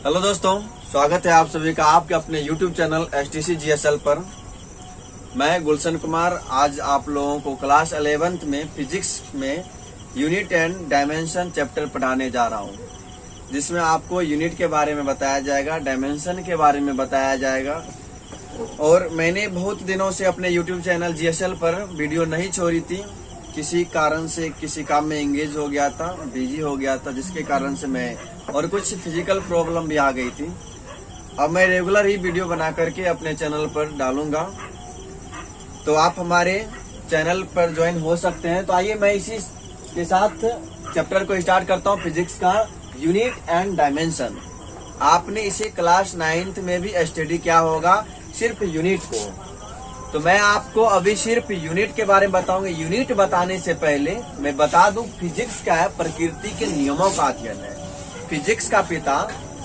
Hello दोस्तों, स्वागत है आप सभी का आपके अपने YouTube चैनल STC GSL पर। मैं गुलशन कुमार आज आप लोगों को क्लास 11th में फिजिक्स में यूनिट एंड डायमेंशन चैप्टर पढ़ाने जा रहा हूं, जिसमें आपको यूनिट के बारे में बताया जाएगा, डायमेंशन के बारे में बताया जाएगा। और मैंने बहुत दिनों से अपने YouTube चैनल GSL पर वीडियो नहीं छोड़ी थी, किसी कारण से किसी काम में एंगेज हो गया था, बिजी हो गया था, जिसके कारण से मैं और कुछ फिजिकल प्रॉब्लम भी आ गई थी। अब मैं रेगुलर ही वीडियो बना करके अपने चैनल पर डालूंगा, तो आप हमारे चैनल पर ज्वाइन हो सकते हैं। तो आइए मैं इसी के साथ चैप्टर को स्टार्ट करता हूं, फिजिक्स का यूनिट एंड डायमेंशन। आपने इसे क्लास 9th में भी स्टडी किया होगा, सिर्फ यूनिट को। तो मैं आपको अभी सिर्फ यूनिट के बारे में बताऊंगा। यूनिट बताने से पहले मैं बता दूं, फिजिक्स क्या है, प्रकृति के नियमों का अध्ययन है। फिजिक्स का पिता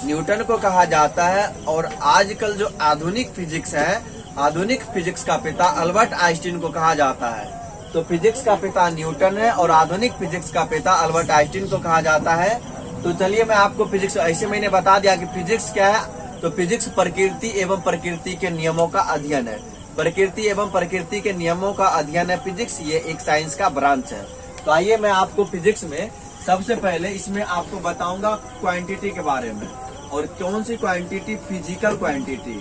न्यूटन को कहा जाता है, और आजकल जो आधुनिक फिजिक्स है, आधुनिक फिजिक्स का पिता अल्बर्ट आइंस्टीन को कहा जाता है। तो फिजिक्स का पिता न्यूटन है और आधुनिक फिजिक्स का पिता अल्बर्ट आइंस्टीन को कहा जाता है। तो चलिए मैं आपको फिजिक्स, ऐसे मैंने बता दिया कि फिजिक्स क्या है। तो फिजिक्स प्रकृति एवं प्रकृति के नियमों का अध्ययन है। प्रकृति एवं प्रकृति के नियमों का अध्ययन है फिजिक्स, ये एक साइंस का ब्रांच है। तो आइए मैं आपको फिजिक्स में सबसे पहले इसमें आपको बताऊंगा क्वांटिटी के बारे में। और कौन सी quantity? Physical quantity.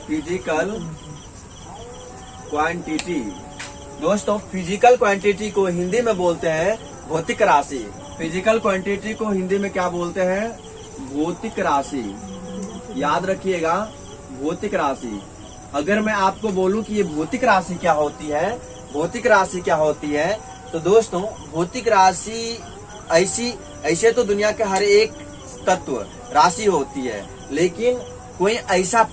Physical quantity दोस्तों, फिजिकल क्वांटिटी को हिंदी में बोलते हैं भौतिक राशि। फिजिकल क्वांटिटी को हिंदी में क्या बोलते हैं? भौतिक राशि। याद रखिएगा, भौतिक राशि। अगर मैं आपको बोलूं कि ये भौतिक राशि क्या होती है, भौतिक राशि क्या होती है, तो दोस्तों भौतिक राशि ऐसे तो दुनिया के हर एक तत्व राशि होती है, लेकिन कोई ऐसा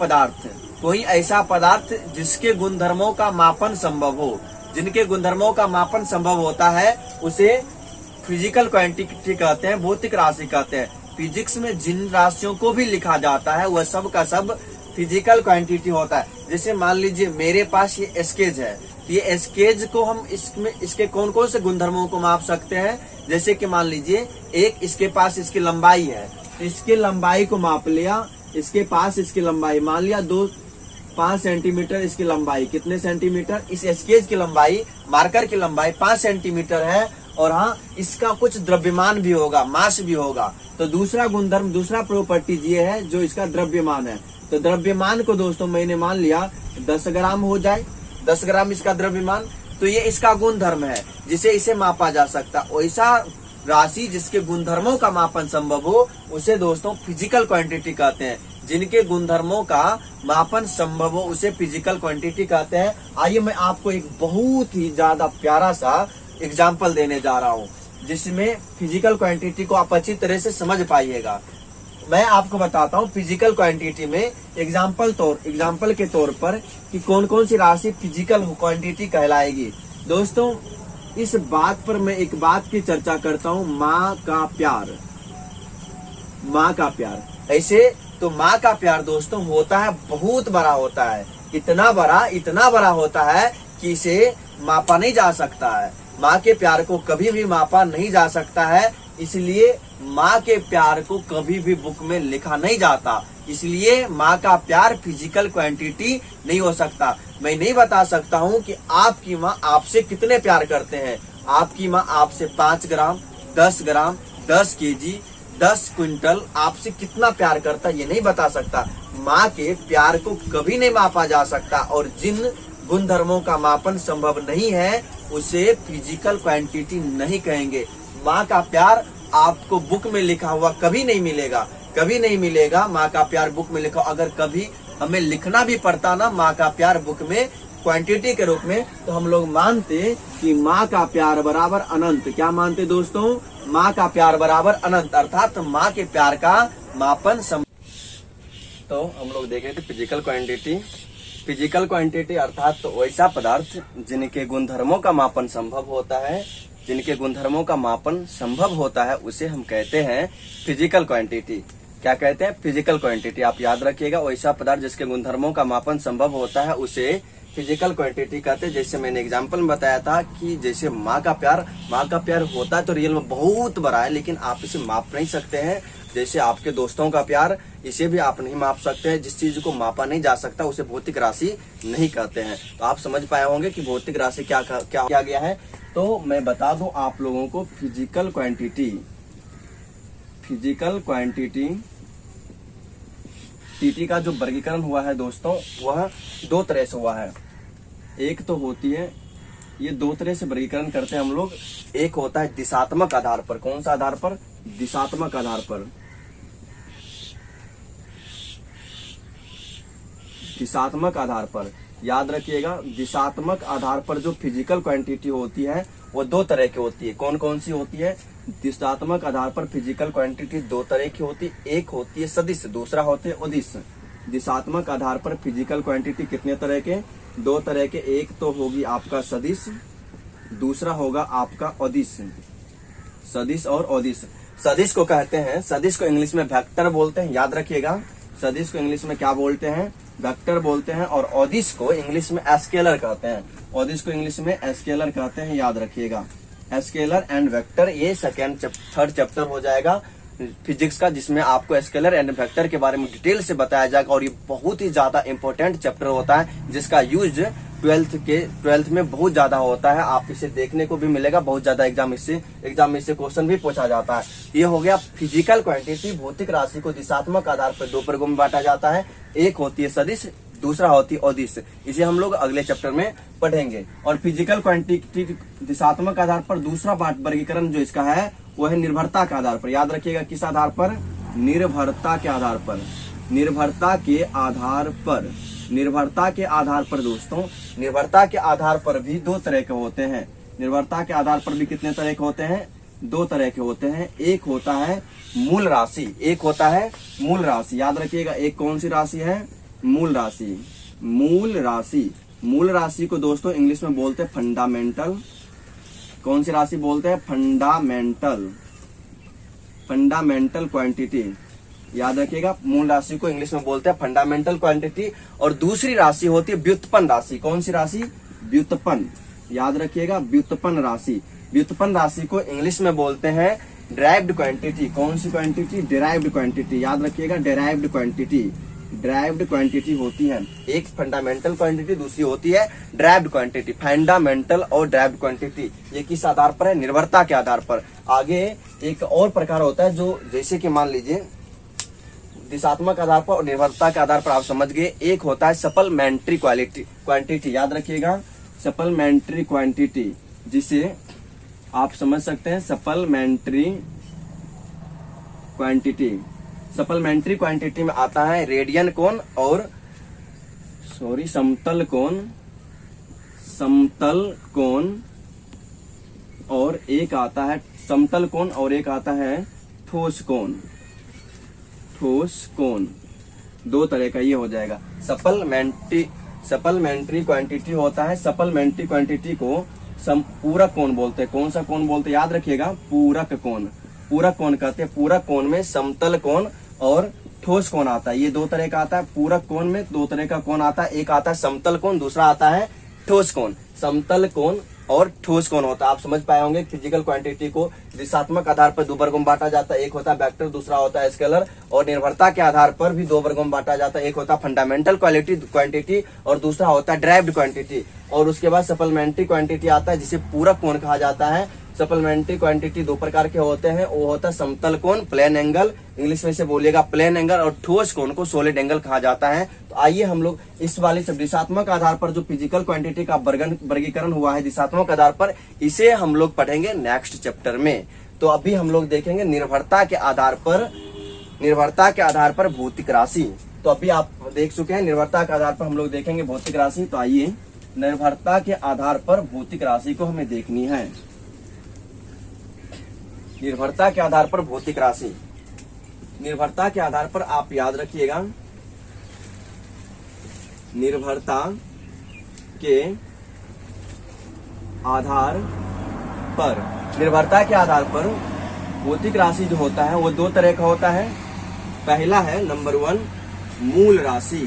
पदार्थ जिसके गुणधर्मों का मापन संभव हो, जिनके गुणधर्मों का मापन संभव होता है, उसे फिजिकल क्वांटिटी कहते हैं, भौतिक राशि कहते हैं। फिजिक्स में जिन राशियों को भी लिखा जाता है वह सब का सब फिजिकल क्वांटिटी होता है। जैसे मान लीजिए मेरे पास ये स्केज है, ये स्केज को हम इसके कौन कौन से गुणधर्मों को माप सकते हैं। जैसे कि मान लीजिए एक इसके पास इसकी लंबाई है, इसके लंबाई को माप लिया, इसके पास इसकी लंबाई मान लिया 5 सेंटीमीटर इसकी लंबाई। कितने सेंटीमीटर? इस स्केज की लंबाई, मार्कर की लंबाई 5 सेंटीमीटर है। और हाँ, इसका कुछ द्रव्यमान भी होगा, मास भी होगा। तो दूसरा गुणधर्म, दूसरा प्रॉपर्टी ये है जो इसका द्रव्यमान है। तो द्रव्यमान को दोस्तों मैंने मान लिया 10 ग्राम हो जाए, 10 ग्राम इसका द्रव्यमान। तो ये इसका गुणधर्म है जिसे इसे मापा जा सकता। वैसा राशि जिसके गुणधर्मों का मापन संभव हो उसे दोस्तों फिजिकल क्वांटिटी कहते हैं। जिनके गुणधर्मों का मापन संभव हो उसे फिजिकल क्वांटिटी कहते हैं। आइए मैं आपको एक बहुत ही ज्यादा प्यारा सा एग्जाम्पल देने जा रहा हूँ, जिसमें फिजिकल क्वांटिटी को आप अच्छी तरह से समझ पाइएगा। मैं आपको बताता हूँ फिजिकल क्वांटिटी में एग्जाम्पल के तौर पर कि कौन कौन सी राशि फिजिकल क्वांटिटी कहलाएगी। दोस्तों इस बात पर मैं एक बात की चर्चा करता हूँ, माँ का प्यार। माँ का प्यार, ऐसे तो माँ का प्यार दोस्तों होता है, बहुत बड़ा होता है, इतना बड़ा होता है कि इसे मापा नहीं जा सकता है। माँ के प्यार को कभी भी मापा नहीं जा सकता है, इसलिए माँ के प्यार को कभी भी बुक में लिखा नहीं जाता। इसलिए माँ का प्यार फिजिकल क्वांटिटी नहीं हो सकता। मैं नहीं बता सकता हूँ कि आपकी माँ आपसे कितने प्यार करते हैं। आपकी माँ आपसे 5 ग्राम, 10 ग्राम, 10 केजी, 10 क्विंटल आपसे कितना प्यार करता है, ये नहीं बता सकता। माँ के प्यार को कभी नहीं मापा जा सकता, और जिन गुणधर्मों का मापन संभव नहीं है उसे फिजिकल क्वांटिटी नहीं कहेंगे। माँ का प्यार आपको बुक में लिखा हुआ कभी नहीं मिलेगा, कभी नहीं मिलेगा माँ का प्यार बुक में लिखा। अगर कभी हमें लिखना भी पड़ता ना माँ का प्यार बुक में क्वांटिटी के रूप में, तो हम लोग मानते कि माँ का प्यार बराबर अनंत। क्या मानते दोस्तों? माँ का प्यार बराबर अनंत, अर्थात माँ के प्यार का मापन तो हम लोग देख रहे थे फिजिकल क्वांटिटी। फिजिकल क्वांटिटी अर्थात तो वैसा पदार्थ जिनके गुणधर्मों का मापन संभव होता है, जिनके गुणधर्मों का मापन संभव होता है उसे हम कहते हैं फिजिकल क्वांटिटी। क्या कहते हैं? Physical quantity. आप याद रखिएगा, वैसा पदार्थ जिसके गुणधर्मों का मापन संभव होता है उसे फिजिकल क्वांटिटी कहते हैं। जैसे मैंने एग्जांपल में बताया था कि जैसे माँ का प्यार होता है तो रियल में बहुत बड़ा है, लेकिन आप इसे माप नहीं सकते हैं। जैसे आपके दोस्तों का प्यार, इसे भी आप नहीं माप सकते हैं। जिस चीज को मापा नहीं जा सकता उसे भौतिक राशि नहीं कहते हैं। तो आप समझ पाए होंगे कि भौतिक राशि क्या क्या गया है। तो मैं बता दूं आप लोगों को, फिजिकल क्वांटिटी टीटी का जो वर्गीकरण हुआ है दोस्तों, वह दो तरह से हुआ है। एक तो होती है, ये दो तरह से वर्गीकरण करते हैं हम लोग। एक होता है दिशात्मक आधार पर। कौन सा आधार पर? दिशात्मक आधार पर। दिशात्मक आधार पर याद रखिएगा, दिशात्मक आधार पर जो फिजिकल क्वांटिटी होती है वो दो तरह की होती है। कौन कौन सी होती है? दिशात्मक आधार पर फिजिकल क्वांटिटी दो तरह की होती है। एक होती है सदिश, दूसरा होते है अदिश। दिशात्मक आधार पर फिजिकल क्वांटिटी कितने तरह के? दो तरह के। एक तो होगी आपका सदिश, दूसरा होगा आपका अदिश। सदिश और अदिश। सदिश को कहते हैं, सदिश को इंग्लिश में वेक्टर बोलते हैं, याद रखिएगा। सदिश को इंग्लिश में क्या बोलते हैं? वेक्टर बोलते हैं। और अदिश को इंग्लिश में स्केलर कहते हैं। अदिश को इंग्लिश में स्केलर कहते हैं, याद रखिएगा। स्केलर एंड वेक्टर, ये थर्ड चैप्टर हो जाएगा फिजिक्स का, जिसमें आपको स्केलर एंड वेक्टर के बारे में डिटेल से बताया जाएगा। और ये बहुत ही ज्यादा इंपॉर्टेंट चैप्टर होता है, जिसका यूज ट्वेल्थ में बहुत ज्यादा होता है। आप इसे देखने को भी मिलेगा, बहुत ज्यादा एग्जाम में से क्वेश्चन भी पूछा जाता है। ये हो गया फिजिकल क्वांटिटी। भौतिक राशि को दिशात्मक आधार पर दो वर्गों में बांटा जाता है। एक होती है सदिश, दूसरा होती है अदिश। इसे हम लोग अगले चैप्टर में पढ़ेंगे। और फिजिकल क्वांटिटी दिशात्मक आधार पर दूसरा वर्गीकरण जो इसका है वो है निर्भरता के आधार पर। याद रखिएगा, किस आधार पर? निर्भरता के आधार पर। निर्भरता के आधार पर, निर्भरता के आधार पर दोस्तों, निर्भरता के आधार पर भी दो तरह के होते हैं। निर्भरता के आधार पर भी कितने तरह के होते हैं? दो तरह के होते हैं। एक होता है मूल राशि, एक होता है मूल राशि। याद रखिएगा, एक कौन सी राशि है? मूल राशि। मूल राशि, मूल राशि को दोस्तों इंग्लिश में बोलते हैं फंडामेंटल। कौन सी राशि बोलते हैं? फंडामेंटल। फंडामेंटल क्वांटिटी, याद रखिएगा। मूल राशि को इंग्लिश में बोलते हैं फंडामेंटल क्वांटिटी। और दूसरी राशि होती है व्युत्पन्न राशि। कौन सी राशि? व्युत्पन्न, याद रखिएगा, व्युत्पन्न राशि। व्युत्पन्न राशि को इंग्लिश में बोलते हैं डिराइव्ड क्वांटिटी। कौन सी क्वांटिटी? Derived quantity. याद रखिएगा, डिराइव्ड क्वांटिटी। डिराइव्ड क्वांटिटी होती है, एक फंडामेंटल क्वांटिटी, दूसरी होती है डिराइव्ड क्वांटिटी। फंडामेंटल और डिराइव्ड क्वांटिटी ये किस आधार पर है? निर्भरता के आधार पर। आगे एक और प्रकार होता है, जो जैसे कि मान लीजिए दिशात्मक आधार पर और निर्भरता के आधार पर आप समझ गए। एक होता है सप्लीमेंट्री क्वांटिटी। याद रखिएगा, सप्लीमेंट्री क्वांटिटी, जिसे आप समझ सकते हैं सप्लीमेंट्री क्वांटिटी। सप्लीमेंट्री क्वांटिटी में आता है रेडियन कोण और समतल कोण, और एक आता है समतल कोण और एक आता है ठोस कोण। दो तरह का ये हो जाएगा। सप्लीमेंट्री क्वांटिटी होता है, सप्लीमेंट्री क्वांटिटी को पूरक कोण बोलते हैं। कौन सा कोण बोलते हैं? याद रखिएगा, पूरक कोण। पूरक कोण कहते हैं। पूरक कोण में समतल कोण और ठोस कोण आता है। ये दो तरह का आता है। पूरक कोण में दो तरह का कोण आता है, एक आता है समतल कोण, दूसरा आता है ठोस कोण। समतल कोण और ठोस कोण होता है। आप समझ पाए होंगे फिजिकल क्वांटिटी को दिशात्मक आधार पर दो वर्गों में बांटा जाता है। एक होता है वेक्टर, दूसरा होता है स्केलर। और निर्भरता के आधार पर भी दो वर्गों में बांटा जाता है। एक होता है फंडामेंटल क्वांटिटी और दूसरा होता है डिराइव्ड क्वांटिटी। और उसके बाद सप्लीमेंट्री क्वांटिटी आता है, जिसे पूरक कोण कहा जाता है। सप्लीमेंट्री क्वांटिटी दो प्रकार के होते हैं, वो होता है समतल कोण, प्लेन एंगल, इंग्लिश में से बोलिएगा प्लेन एंगल, और ठोस कोण को सॉलिड एंगल कहा जाता है। तो आइए हम लोग इस वाले दिशात्मक आधार पर जो फिजिकल क्वांटिटी का वर्गीकरण हुआ है दिशात्मक आधार पर, इसे हम लोग पढ़ेंगे नेक्स्ट चैप्टर में। तो अभी हम लोग देखेंगे निर्भरता के आधार पर भौतिक राशि। तो अभी आप देख चुके हैं निर्भरता के आधार पर हम लोग देखेंगे भौतिक राशि। तो आइए निर्भरता के आधार पर भौतिक राशि को हमें देखनी है। निर्भरता के आधार पर भौतिक राशि, निर्भरता के आधार पर आप याद रखिएगा, निर्भरता के आधार पर भौतिक राशि जो होता है वो दो तरह का होता है। पहला है नंबर 1 मूल राशि।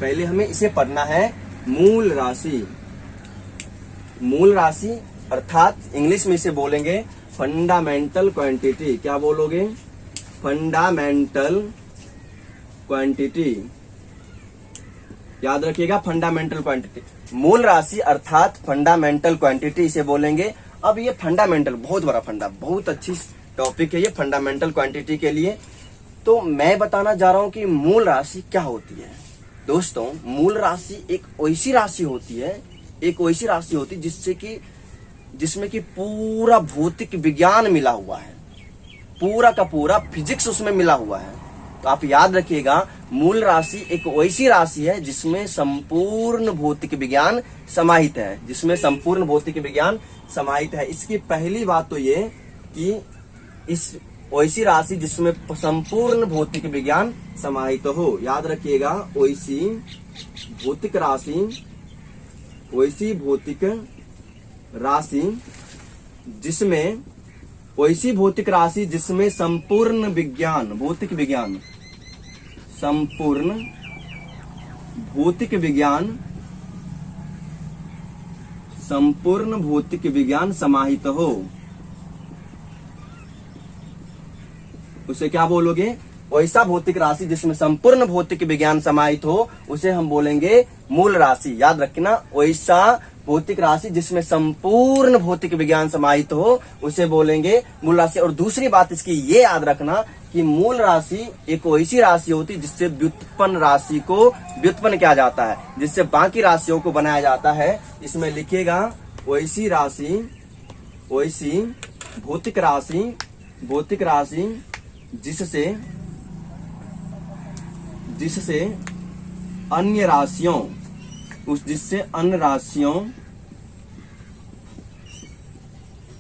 पहले हमें इसे पढ़ना है, मूल राशि। मूल राशि अर्थात इंग्लिश में इसे बोलेंगे फंडामेंटल क्वांटिटी। क्या बोलोगे? फंडामेंटल क्वांटिटी, याद रखिएगा फंडामेंटल क्वांटिटी, मूल राशि अर्थात फंडामेंटल क्वांटिटी इसे बोलेंगे। अब ये फंडामेंटल बहुत बड़ा बहुत अच्छी टॉपिक है ये फंडामेंटल क्वांटिटी के लिए। तो मैं बताना जा रहा हूं कि मूल राशि क्या होती है। दोस्तों, मूल राशि एक ऐसी राशि होती है जिसमें कि पूरा भौतिक विज्ञान मिला हुआ है, पूरा का पूरा फिजिक्स उसमें मिला हुआ है। तो आप याद रखिएगा, मूल राशि एक ऐसी राशि है जिसमें संपूर्ण भौतिक विज्ञान समाहित है, इसकी पहली बात तो ये कि इस ऐसी राशि जिसमें संपूर्ण भौतिक विज्ञान समाहित हो। याद रखिएगा, ऐसी भौतिक राशि जिसमें संपूर्ण भौतिक विज्ञान समाहित हो, उसे क्या बोलोगे? ऐसा भौतिक राशि जिसमें संपूर्ण भौतिक विज्ञान समाहित हो उसे हम बोलेंगे मूल राशि। याद रखना, ऐसा भौतिक राशि जिसमें संपूर्ण भौतिक विज्ञान समाहित हो उसे बोलेंगे मूल राशि। और दूसरी बात इसकी ये याद रखना कि मूल राशि एक ऐसी राशि होती है जिससे व्युत्पन्न राशि को व्युत्पन्न किया जाता है, जिससे बाकी राशियों को बनाया जाता है। इसमें लिखिएगा, ऐसी भौतिक राशि जिससे अन्य राशियों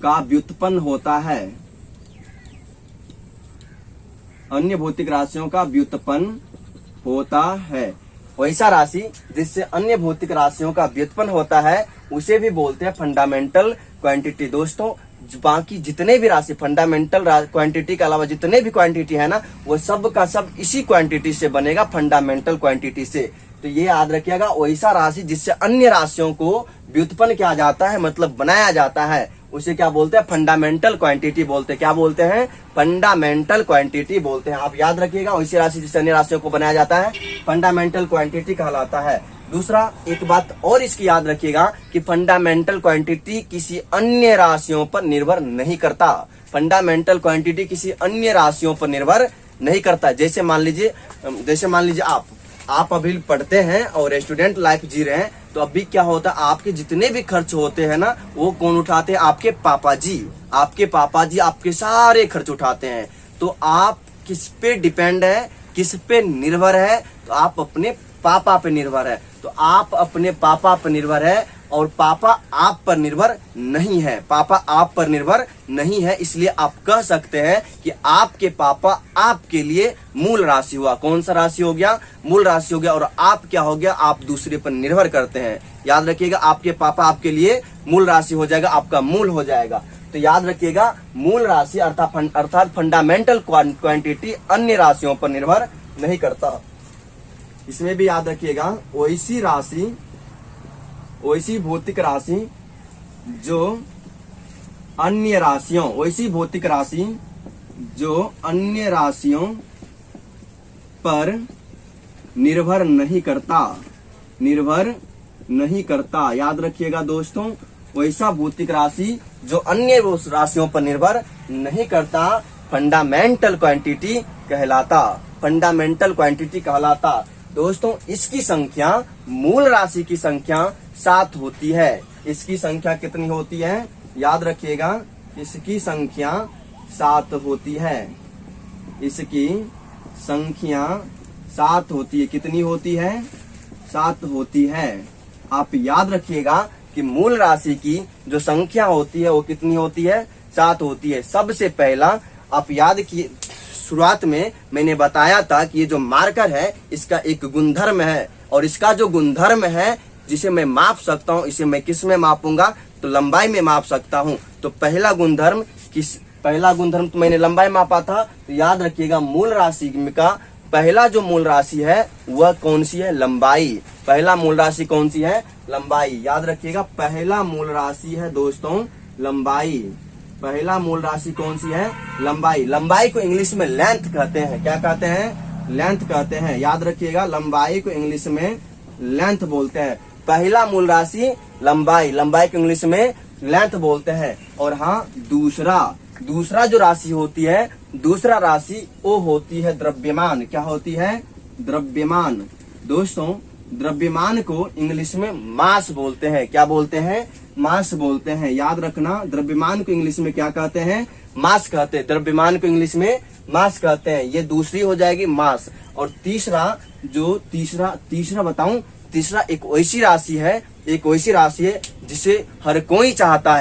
का व्युत्पन्न होता है, अन्य भौतिक राशियों का व्युत्पन्न होता है। वैसा राशि जिससे अन्य भौतिक राशियों का व्युत्पन्न होता है उसे भी बोलते हैं फंडामेंटल क्वांटिटी। दोस्तों, बाकी जितने भी राशि फंडामेंटल क्वांटिटी के अलावा जितने भी क्वांटिटी है ना, वो सब का सब इसी क्वांटिटी से बनेगा, फंडामेंटल क्वांटिटी से। तो ये याद रखिएगा, वैसा राशि जिससे अन्य राशियों को व्युत्पन्न किया जाता है, मतलब बनाया जाता है, उसे क्या बोलते हैं? फंडामेंटल क्वांटिटी बोलते हैं। क्या बोलते हैं? फंडामेंटल क्वांटिटी बोलते हैं। आप याद रखिएगा, वैसी राशि जिससे अन्य राशियों को बनाया जाता है फंडामेंटल क्वांटिटी कहलाता है। दूसरा, एक बात और इसकी याद रखिएगा कि फंडामेंटल क्वांटिटी किसी अन्य राशियों पर निर्भर नहीं करता। फंडामेंटल क्वांटिटी किसी अन्य राशियों पर निर्भर नहीं करता। जैसे मान लीजिए आप अभी पढ़ते हैं और स्टूडेंट लाइफ जी रहे हैं, तो अभी क्या होता है, आपके जितने भी खर्च होते हैं ना, वो कौन उठाते हैं? आपके पापा जी आपके सारे खर्च उठाते हैं। तो आप किस पे डिपेंड है, किस पे निर्भर है? तो आप अपने पापा पे निर्भर है। तो आप अपने पापा पर निर्भर है और पापा आप पर निर्भर नहीं है। इसलिए आप कह सकते हैं कि आपके पापा आपके लिए मूल राशि हुआ। कौन सा राशि हो गया? मूल राशि हो गया। और आप क्या हो गया? आप दूसरे पर निर्भर करते हैं। याद रखिएगा, आपके पापा आपके लिए मूल राशि हो जाएगा, आपका मूल हो जाएगा। तो याद रखिएगा, मूल राशि अर्थात फंडामेंटल क्वांटिटी अन्य राशियों पर निर्भर नहीं करता। इसमें भी याद रखिएगा, वैसी भौतिक राशि जो अन्य राशियों पर निर्भर नहीं करता। याद रखिएगा दोस्तों, वैसा भौतिक राशि जो अन्य राशियों पर निर्भर नहीं करता फंडामेंटल क्वांटिटी कहलाता। दोस्तों, इसकी संख्या मूल राशि की संख्या 7 होती है। इसकी संख्या कितनी होती है? याद रखिएगा, इसकी संख्या 7 होती है। इसकी संख्या 7 होती है। कितनी होती है? 7 होती है। आप याद रखिएगा कि मूल राशि की जो संख्या होती है वो कितनी होती है? 7 होती है। सबसे पहला आप याद किए, शुरुआत में मैंने बताया था कि ये जो मार्कर है इसका एक गुणधर्म है, और इसका जो गुणधर्म है जिसे मैं माप सकता हूँ, इसे मैं किस में मापूंगा? तो लंबाई में माप सकता हूँ। तो पहला गुणधर्म तो मैंने लंबाई मापा था। तो याद रखिएगा, मूल राशि का पहला जो मूल राशि है वह कौन सी है? लंबाई। पहला मूल राशि कौन सी है? लंबाई। याद रखिएगा, पहला मूल राशि है दोस्तों लंबाई। पहला मूल राशि कौन सी है? लंबाई। लंबाई को इंग्लिश में लेंथ कहते हैं। क्या कहते हैं? लेंथ कहते हैं। याद रखिएगा, लंबाई को इंग्लिश में लेंथ बोलते हैं। पहला मूल राशि लंबाई, लंबाई को इंग्लिश में लेंथ बोलते हैं। और हाँ, दूसरा जो राशि होती है, दूसरा राशि वो होती है द्रव्यमान। क्या होती है? द्रव्यमान। दोस्तों, द्रव्यमान को इंग्लिश में मास बोलते हैं। क्या बोलते हैं? मास बोलते हैं। याद रखना, द्रव्यमान को इंग्लिश में क्या कहते हैं? मास कहते हैं। द्रव्यमान को इंग्लिश में मास कहते हैं। ये दूसरी हो जाएगी मास। और तीसरा बताऊं, तीसरा एक वैसी राशि है जिसे हर कोई चाहता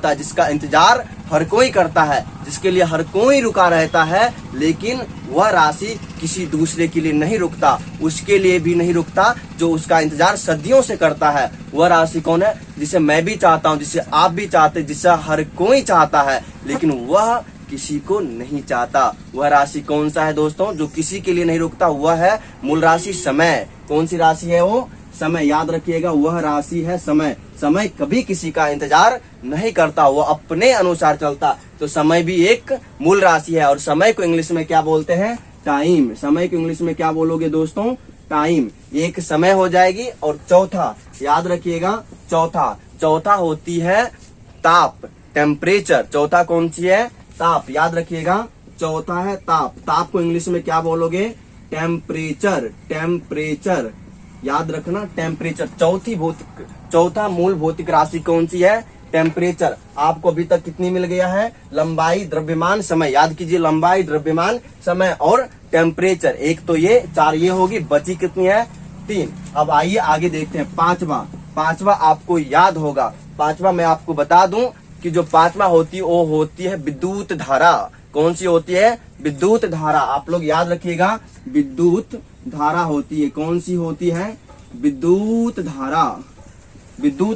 है, जिसका इंतजार हर कोई करता है, जिसके लिए हर कोई रुका रहता है, लेकिन वह राशि किसी दूसरे के लिए नहीं रुकता, उसके लिए भी नहीं रुकता जो उसका इंतजार सदियों से करता है। वह राशि कौन है? जिसे मैं भी चाहता हूँ, जिसे आप भी चाहते, जिसे हर कोई चाहता है, लेकिन वह किसी को नहीं चाहता। वह राशि कौन सा है दोस्तों? जो किसी के लिए नहीं रुकता, वह है मूल राशि समय। कौन सी राशि है वो? समय। याद रखिएगा, वह राशि है समय। समय कभी किसी का इंतजार नहीं करता, वो अपने अनुसार चलता। तो समय भी एक मूल राशि है। और समय को इंग्लिश में क्या बोलते हैं? टाइम। समय को इंग्लिश में क्या बोलोगे दोस्तों? टाइम। एक समय हो जाएगी। और चौथा, याद रखिएगा, चौथा होती है ताप, टेम्परेचर। चौथा कौन सी है? ताप। याद रखिएगा, चौथा है ताप। ताप को इंग्लिश में क्या बोलोगे? टेम्परेचर। याद रखना, टेम्परेचर। चौथा मूल भौतिक राशि कौन सी है? टेम्परेचर। आपको अभी तक कितनी मिल गया है? लंबाई, द्रव्यमान, समय। याद कीजिए, लंबाई, द्रव्यमान, समय और टेम्परेचर। एक तो ये 4 ये होगी, बची कितनी है? 3। अब आइए आगे देखते हैं। पांचवा आपको याद होगा। पांचवा मैं आपको बता दूं कि जो पांचवा होती है वो होती है विद्युत धारा। कौन सी होती है? विद्युत धारा। आप लोग याद रखिएगा, विद्युत धारा होती है। कौन सी होती है? विद्युत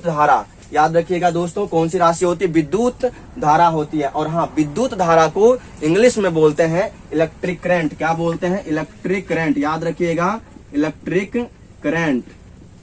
धारा। याद रखिएगा दोस्तों, कौन सी राशि होती है? विद्युत धारा होती है। और हाँ, विद्युत धारा को इंग्लिश में बोलते हैं इलेक्ट्रिक करंट। क्या बोलते हैं? Electric current. याद रखिएगा, इलेक्ट्रिक करंट।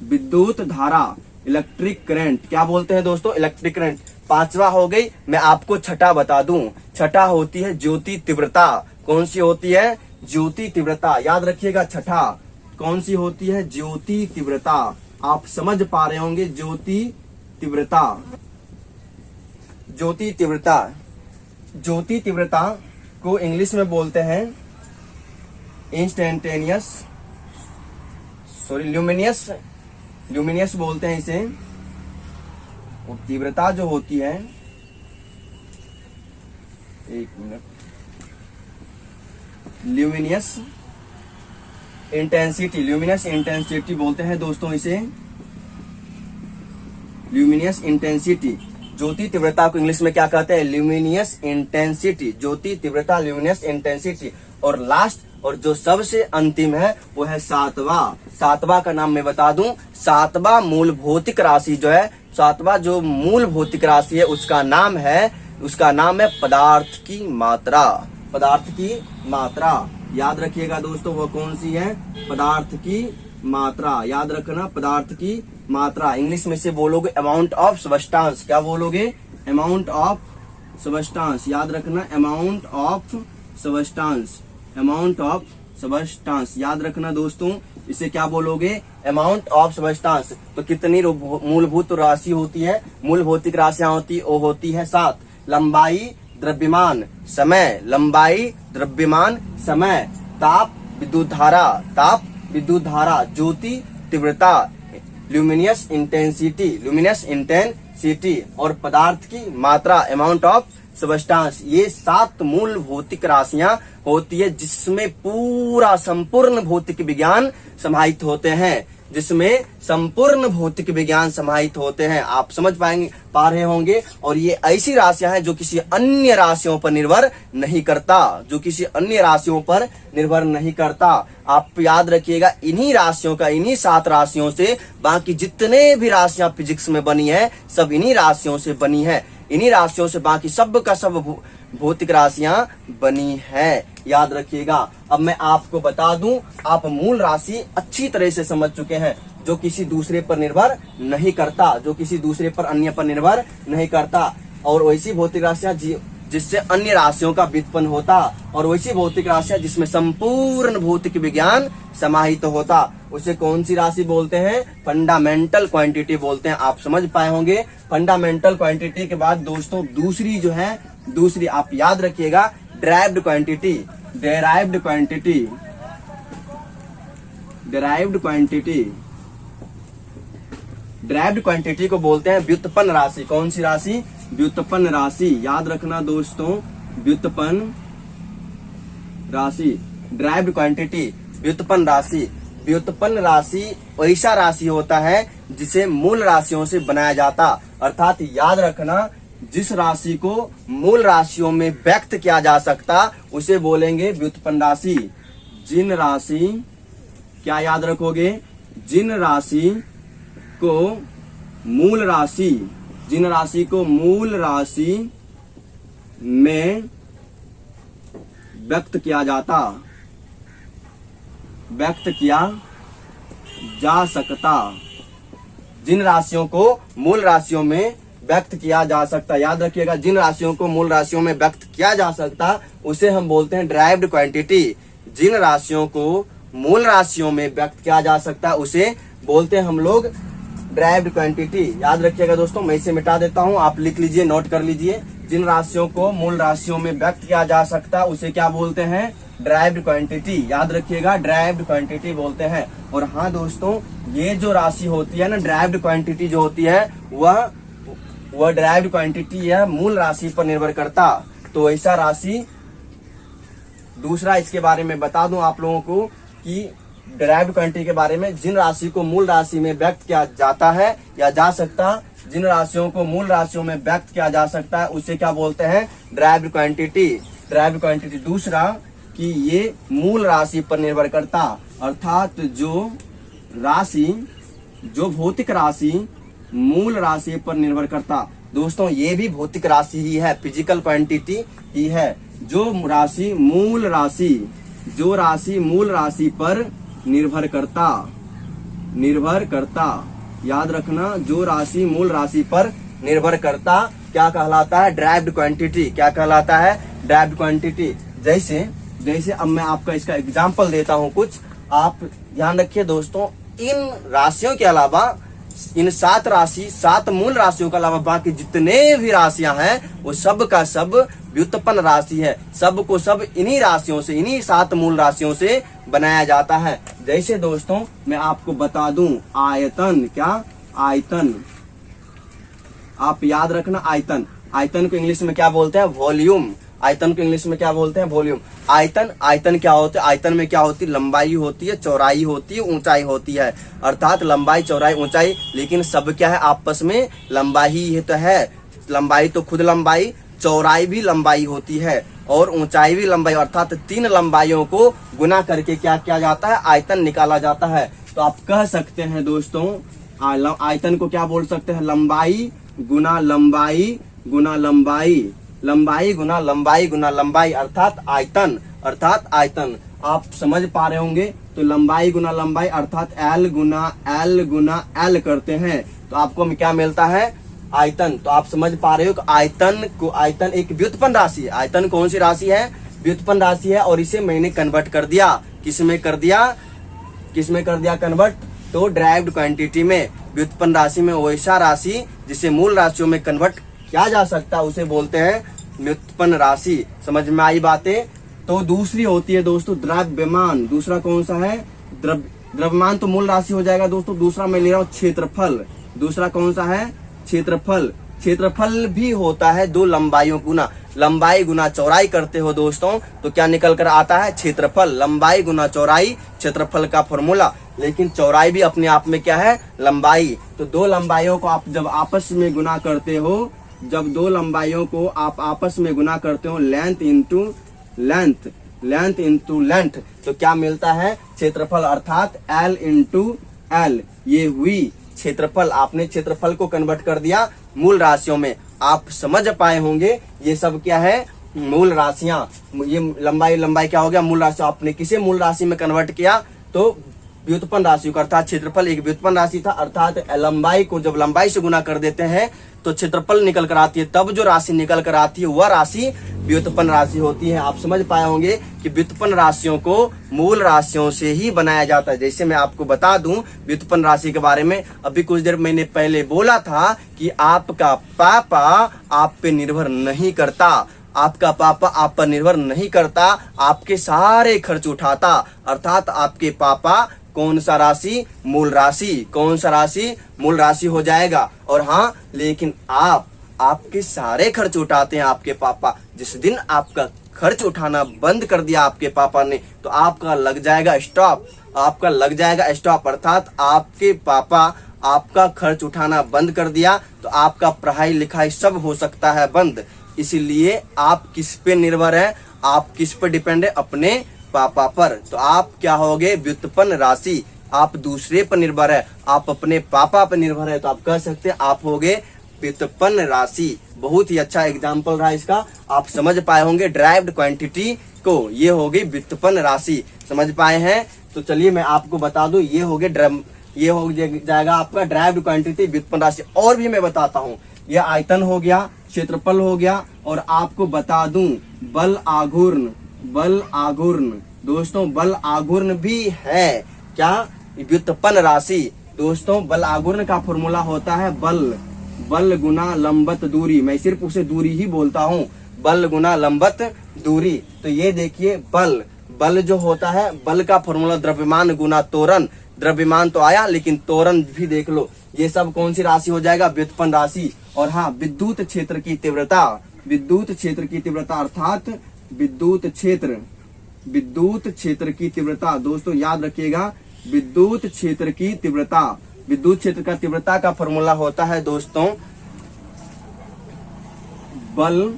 विद्युत धारा, इलेक्ट्रिक करंट। क्या बोलते हैं दोस्तों? Electric current. पांचवा हो गई। मैं आपको छठा बता दूं। छठा होती है ज्योति तीव्रता। कौन सी होती है? ज्योति तीव्रता। याद रखिएगा, छठा कौन सी होती है? ज्योति तीव्रता। आप समझ पा रहे होंगे, ज्योति तीव्रता। ज्योति तीव्रता को इंग्लिश में बोलते हैं ल्यूमिनियस बोलते हैं इसे। और तीव्रता जो होती है, एक मिनट, ल्यूमिनियस इंटेंसिटी बोलते हैं दोस्तों इसे। Luminous intensity. ज्योति तीव्रता को इंग्लिश में क्या कहते हैं? Luminous intensity. ज्योति तीव्रता, ल्यूमिनियस इंटेंसिटी। और लास्ट और जो सबसे अंतिम है वो है सातवां का नाम मैं बता दूं। सातवां मूल भौतिक राशि जो है, सातवां जो मूल भौतिक राशि है, उसका नाम है पदार्थ की मात्रा। याद रखिएगा दोस्तों, वो कौन सी है? पदार्थ की मात्रा। याद रखना, पदार्थ की मात्रा। इंग्लिश में से बोलोगे अमाउंट ऑफ सब्सटेंस। क्या बोलोगे? Amount of substance. याद रखना, अमाउंट ऑफ सब्सटेंस। याद रखना दोस्तों, इसे क्या बोलोगे? Amount of substance. तो कितनी मूलभूत राशि होती है? मूल भौतिक राशियां होती है 7। लंबाई, द्रव्यमान, समय, ताप, विद्युत धारा, ज्योति तीव्रता, ल्यूमिनियस इंटेंसिटी और पदार्थ की मात्रा, अमाउंट ऑफ सब्सटेंस। ये 7 मूल भौतिक राशियां होती है, जिसमें पूरा संपूर्ण भौतिक विज्ञान समाहित होते हैं। आप समझ पा रहे होंगे। और ये ऐसी राशियां हैं जो किसी अन्य राशियों पर निर्भर नहीं करता। आप याद रखिएगा, इन्हीं 7 राशियों से बाकी जितने भी राशियां फिजिक्स में बनी है, सब इन्हीं राशियों से बनी है। इन्हीं राशियों से बाकी सब का सब भौतिक राशियां बनी है। याद रखिएगा। अब मैं आपको बता दूं, आप मूल राशि अच्छी तरह से समझ चुके हैं, जो किसी दूसरे पर निर्भर नहीं करता, अन्य पर निर्भर नहीं करता। और वैसी भौतिक राशियां जिससे अन्य राशियों का व्युत्पन्न होता, और वैसी भौतिक राशियां जिसमें संपूर्ण भौतिक विज्ञान समाहित होता, उसे कौन सी राशि बोलते हैं? फंडामेंटल क्वांटिटी बोलते हैं। आप समझ पाए होंगे। फंडामेंटल क्वांटिटी के बाद दोस्तों दूसरी आप याद रखिएगा, डिराइव्ड क्वांटिटी। डिराइव्ड क्वांटिटी को बोलते हैं व्युत्पन्न राशि। कौन सी राशि? व्युत्पन्न राशि। याद रखना दोस्तों, व्युत्पन्न राशि, डिराइव्ड क्वांटिटी, व्युत्पन्न राशि। व्युत्पन्न राशि ऐसा राशि होता है जिसे मूल राशियों से बनाया जाता, अर्थात याद रखना, जिस राशि को मूल राशियों में व्यक्त किया जा सकता उसे बोलेंगे व्युत्पन्न राशि। जिन राशि, क्या याद रखोगे? जिन राशि को मूल राशि में व्यक्त किया जा सकता, जिन राशियों को मूल राशियों में व्यक्त किया जा सकता, याद रखिएगा, जिन राशियों को मूल राशियों में व्यक्त किया जा सकता उसे हम बोलते हैं डिराइव्ड क्वांटिटी। जिन राशियों को मूल राशियों में व्यक्त किया जा सकता उसे बोलते हैं हम लोग डिराइव्ड क्वांटिटी। याद रखिएगा दोस्तों, मैं इसे मिटा देता हूं, आप लिख लीजिए, नोट कर लीजिए। जिन राशियों को मूल राशियों में व्यक्त किया जा सकता उसे क्या बोलते हैं? Derived quantity. याद रखिएगा, डिराइव्ड क्वांटिटी बोलते हैं। और हाँ दोस्तों, ये जो राशि होती है ना, डिराइव्ड क्वांटिटी जो होती है वह डिराइव्ड क्वांटिटी है मूल राशि पर निर्भर करता। तो ऐसा राशि, दूसरा इसके बारे में बता दूं आप लोगों को कि डिराइव्ड क्वांटिटी के बारे में, जिन राशि को मूल राशि में व्यक्त किया जाता है या जा सकता, जिन राशियों को मूल राशियों में व्यक्त किया जा सकता है उसे क्या बोलते हैं? Derived quantity. Derived quantity. दूसरा कि ये मूल राशि पर निर्भर करता, अर्थात जो भौतिक राशि मूल राशि पर निर्भर करता। दोस्तों ये भी भौतिक राशि ही है, फिजिकल क्वांटिटी ही है। जो राशि मूल राशि पर निर्भर करता, याद रखना, जो राशि मूल राशि पर निर्भर करता क्या कहलाता है? Derived quantity. क्या कहलाता है? Derived quantity. जैसे अब मैं आपका इसका एग्जांपल देता हूं कुछ, आप ध्यान रखिए दोस्तों, इन राशियों के अलावा, इन 7 मूल राशियों के अलावा बाकी जितने भी राशियां हैं वो सब का सब व्युत्पन्न राशि है। सब को सब इन्हीं राशियों से, इन्हीं 7 मूल राशियों से बनाया जाता है। जैसे दोस्तों मैं आपको बता दूं, आयतन। क्या? आयतन। आप याद रखना, आयतन को इंग्लिश में क्या बोलते हैं? वॉल्यूम। आयतन को इंग्लिश में क्या बोलते हैं? वॉल्यूम। आयतन क्या होता है? आयतन में क्या होती है? लंबाई होती है, चौड़ाई होती है, ऊंचाई होती है, अर्थात लंबाई, चौड़ाई, ऊंचाई। लेकिन सब क्या है? आपस में लंबाई ही तो है। लंबाई तो खुद लंबाई, चौड़ाई भी लंबाई होती है और ऊंचाई भी लंबाई, अर्थात 3 लंबाइयों को गुना करके क्या किया जाता है? आयतन निकाला जाता है। तो आप कह सकते हैं दोस्तों, आयतन को क्या बोल सकते हैं? लंबाई गुना लंबाई गुना लंबाई, लंबाई गुना लंबाई गुना लंबाई, अर्थात आयतन। आप समझ पा रहे होंगे। तो लंबाई गुना लंबाई अर्थात L गुना L करते हैं तो आपको क्या मिलता है? आयतन। तो आप समझ पा रहे हो कि आयतन एक व्युत्पन्न राशि है। आयतन कौन सी राशि है? व्युत्पन्न राशि है। और इसे मैंने कन्वर्ट कर दिया, किसमें कर दिया कन्वर्ट? तो डिराइव्ड क्वांटिटी में, व्युत्पन्न राशि में। वैसा राशि जिसे मूल राशियों में कन्वर्ट किया जा सकता उसे बोलते हैं व्युत्पन्न राशि। समझ में आई बातें? तो दूसरी होती है दोस्तों द्रव्यमान। दूसरा कौन सा है? द्रव्यमान तो मूल राशि हो जाएगा दोस्तों। दूसरा मैं ले रहा हूँ क्षेत्रफल। दूसरा कौन सा है? क्षेत्रफल भी होता है 2 लंबाइयों गुना, लंबाई गुना चौड़ाई करते हो दोस्तों तो क्या निकल कर आता है? क्षेत्रफल। लंबाई गुना चौड़ाई क्षेत्रफल का फॉर्मूला। लेकिन चौड़ाई भी अपने आप में क्या है? लंबाई। तो 2 लंबाइयों को आप जब आपस में गुना करते हो, जब 2 लंबाइयों को आप आपस में गुना करते हो, लेंथ इंटू लेंथ, तो क्या मिलता है? क्षेत्रफल, अर्थात L इंटू L। ये हुई क्षेत्रफल। आपने क्षेत्रफल को कन्वर्ट कर दिया मूल राशियों में। आप समझ पाए होंगे ये सब क्या है? मूल राशियां। ये लंबाई क्या हो गया? मूल राशि। आपने किसे मूल राशि में कन्वर्ट किया? तो व्युत्पन्न राशियों का, अर्थात क्षेत्रफल एक व्युत्पन्न राशि था, अर्थात लंबाई को जब लंबाई से गुना कर देते हैं तो क्षेत्रफल निकल कर आती है, तब जो राशि निकल कर आती है वह राशि व्युत्पन्न राशि होती है। आप समझ पाए होंगे कि व्युत्पन्न राशियों को मूल राशियों से ही बनाया जाता है। जैसे मैं आपको बता दूं व्युत्पन्न राशि के बारे में, अभी कुछ देर मैंने पहले बोला था कि आपका पापा आप पे निर्भर नहीं करता, आपका पापा आप पर निर्भर नहीं करता, आपके सारे खर्च उठाता, अर्थात आपके पापा कौन सा राशि, मूल राशि, कौन सा राशि, मूल राशि हो जाएगा। और हाँ, लेकिन आपके सारे खर्च उठाते हैं आपके पापा। जिस दिन आपका खर्च उठाना बंद कर दिया आपके पापा ने तो आपका लग जाएगा स्टॉप, आपका लग जाएगा स्टॉप, अर्थात आपके पापा आपका खर्च उठाना बंद कर दिया तो आपका पढ़ाई लिखाई सब हो सकता है बंद। इसीलिए आप किस पे निर्भर है, आप किस पर डिपेंड है, अपने पापा पर। तो आप क्या होगे, व्युत्पन्न राशि। आप दूसरे पर निर्भर है, आप अपने पापा पर निर्भर है, तो आप कह सकते हैं आप होगे व्युत्पन्न राशि। बहुत ही अच्छा एग्जाम्पल रहा इसका, आप समझ पाए होंगे ड्राइव्ड क्वांटिटी को, ये होगी व्युत्पन्न राशि। समझ पाए हैं? तो चलिए मैं आपको बता दूं, ये हो जाएगा आपका ड्राइव्ड क्वांटिटी, व्युत्पन्न राशि। और भी मैं बताता हूँ, ये आयतन हो गया, क्षेत्रफल हो गया, और आपको बता दूं बल आघूर्ण, बल आघूर्ण दोस्तों, बल आघूर्ण भी है क्या, व्युत्पन्न राशि। दोस्तों बल आघूर्ण का फॉर्मूला होता है बल गुना लंबत दूरी। मैं सिर्फ उसे दूरी ही बोलता हूँ, बल गुना लंबत दूरी। तो ये देखिए बल जो होता है, बल का फॉर्मूला द्रव्यमान गुना त्वरण। द्रव्यमान तो आया लेकिन त्वरण भी देख लो, ये सब कौन सी राशि हो जाएगा, व्युत्पन्न राशि। और हाँ, विद्युत क्षेत्र की तीव्रता, विद्युत क्षेत्र की तीव्रता, अर्थात विद्युत क्षेत्र की तीव्रता। दोस्तों याद रखिएगा, विद्युत क्षेत्र की तीव्रता, विद्युत क्षेत्र का तीव्रता का फॉर्मूला होता है दोस्तों बल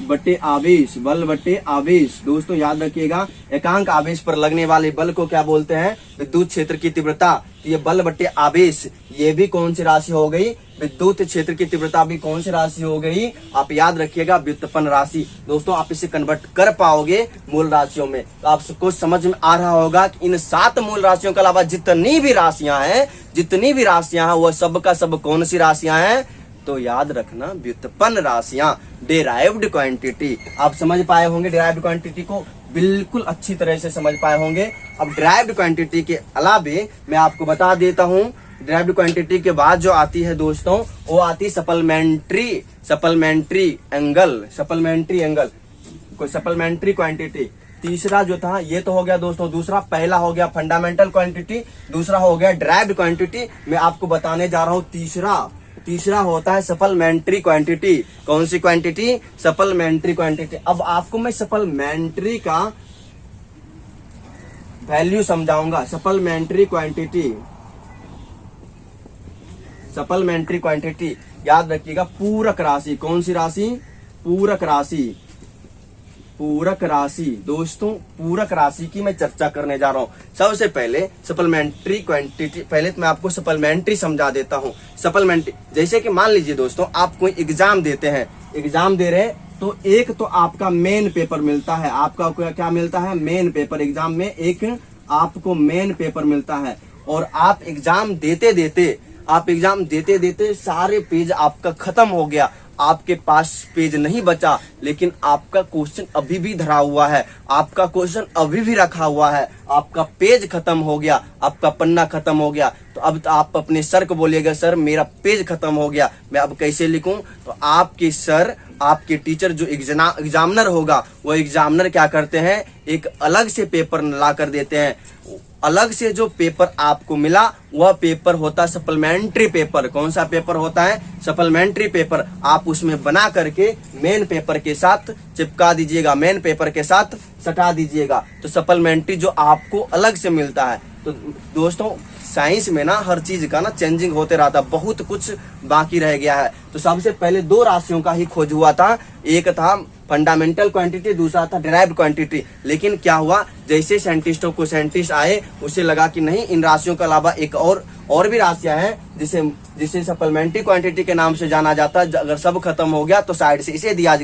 बटे आवेश, बल बटे आवेश। दोस्तों याद रखिएगा, एकांक आवेश पर लगने वाले बल को क्या बोलते हैं, विद्युत क्षेत्र की तीव्रता। ये बल बटे आवेश, ये भी कौन सी राशि हो गई, विद्युत क्षेत्र की तीव्रता भी कौन सी राशि हो गई, आप याद रखिएगा व्युत्पन्न राशि। दोस्तों आप इसे कन्वर्ट कर पाओगे मूल राशियों में, तो आपको समझ में आ रहा होगा कि इन 7 मूल राशियों के अलावा जितनी भी राशियां हैं वह सब का सब कौन सी राशियां हैं, तो याद रखना व्युत्पन्न राशियां, डेराइव्ड क्वांटिटी। आप समझ पाए होंगे डिराइव्ड क्वांटिटी को, बिल्कुल अच्छी तरह से समझ पाए होंगे। अब डिराइव्ड क्वांटिटी के अलावे मैं आपको बता देता हूं, डिराइव्ड क्वांटिटी के बाद जो आती है दोस्तों, वो आती है सप्लीमेंट्री क्वांटिटी। तीसरा जो था ये तो हो गया दोस्तों, दूसरा, पहला हो गया फंडामेंटल क्वांटिटी, दूसरा हो गया डिराइव्ड क्वांटिटी। मैं आपको बताने जा रहा हूँ तीसरा होता है सप्लीमेंट्री क्वांटिटी। कौन सी क्वांटिटी, सप्लीमेंट्री क्वांटिटी। अब आपको मैं सप्लीमेंट्री का वैल्यू समझाऊंगा। सप्लीमेंट्री क्वांटिटी याद रखिएगा, पूरक राशि। कौन सी राशि, पूरक राशि। दोस्तों पूरक राशि की मैं चर्चा करने जा रहा हूँ। सबसे पहले सप्लीमेंट्री क्वांटिटी, पहले तो मैं आपको सप्लीमेंट्री समझा देता हूँ। सप्लीमेंट्री, जैसे कि मान लीजिए दोस्तों आप कोई एग्जाम देते हैं, एग्जाम दे रहे हैं, तो एक तो आपका मेन पेपर मिलता है, आपका क्या मिलता है, मेन पेपर। एग्जाम में एक आपको मेन पेपर मिलता है, और आप एग्जाम देते देते सारे पेज आपका खत्म हो गया, आपके पास पेज नहीं बचा, लेकिन आपका क्वेश्चन अभी भी धरा हुआ है, आपका क्वेश्चन अभी भी रखा हुआ है, आपका पेज खत्म हो गया, आपका पन्ना खत्म हो गया। तो अब आप अपने सर को बोलिएगा, सर मेरा पेज खत्म हो गया, मैं अब कैसे लिखूं। तो आपके सर, आपके टीचर जो एग्जामिनर होगा, वो एग्जामिनर क्या करते हैं, एक अलग से पेपर ला कर देते हैं। अलग से जो पेपर आपको मिला वह पेपर होता है सप्लीमेंट्री पेपर। कौन सा पेपर होता है, सप्लीमेंट्री पेपर। आप उसमें बना करके मेन पेपर के साथ चिपका दीजिएगा, मेन पेपर के साथ सटा दीजिएगा, तो सप्लीमेंट्री जो आपको अलग से मिलता है। तो दोस्तों साइंस में ना हर चीज का ना चेंजिंग होते रहता, बहुत कुछ बाकी रह गया है। तो सबसे पहले 2 राशियों का ही खोज हुआ था, एक था फंडामेंटल क्वांटिटी, दूसरा था डिराइव्ड क्वांटिटी। लेकिन क्या हुआ, जैसे साइंटिस्ट आए उसे लगा कि नहीं, इन राशियों के अलावा एक और भी राशियां हैं जिसे सप्लीमेंट्री क्वांटिटी के नाम से जाना जाता है। अगर सब खत्म हो गया तो साइड से इसे दिया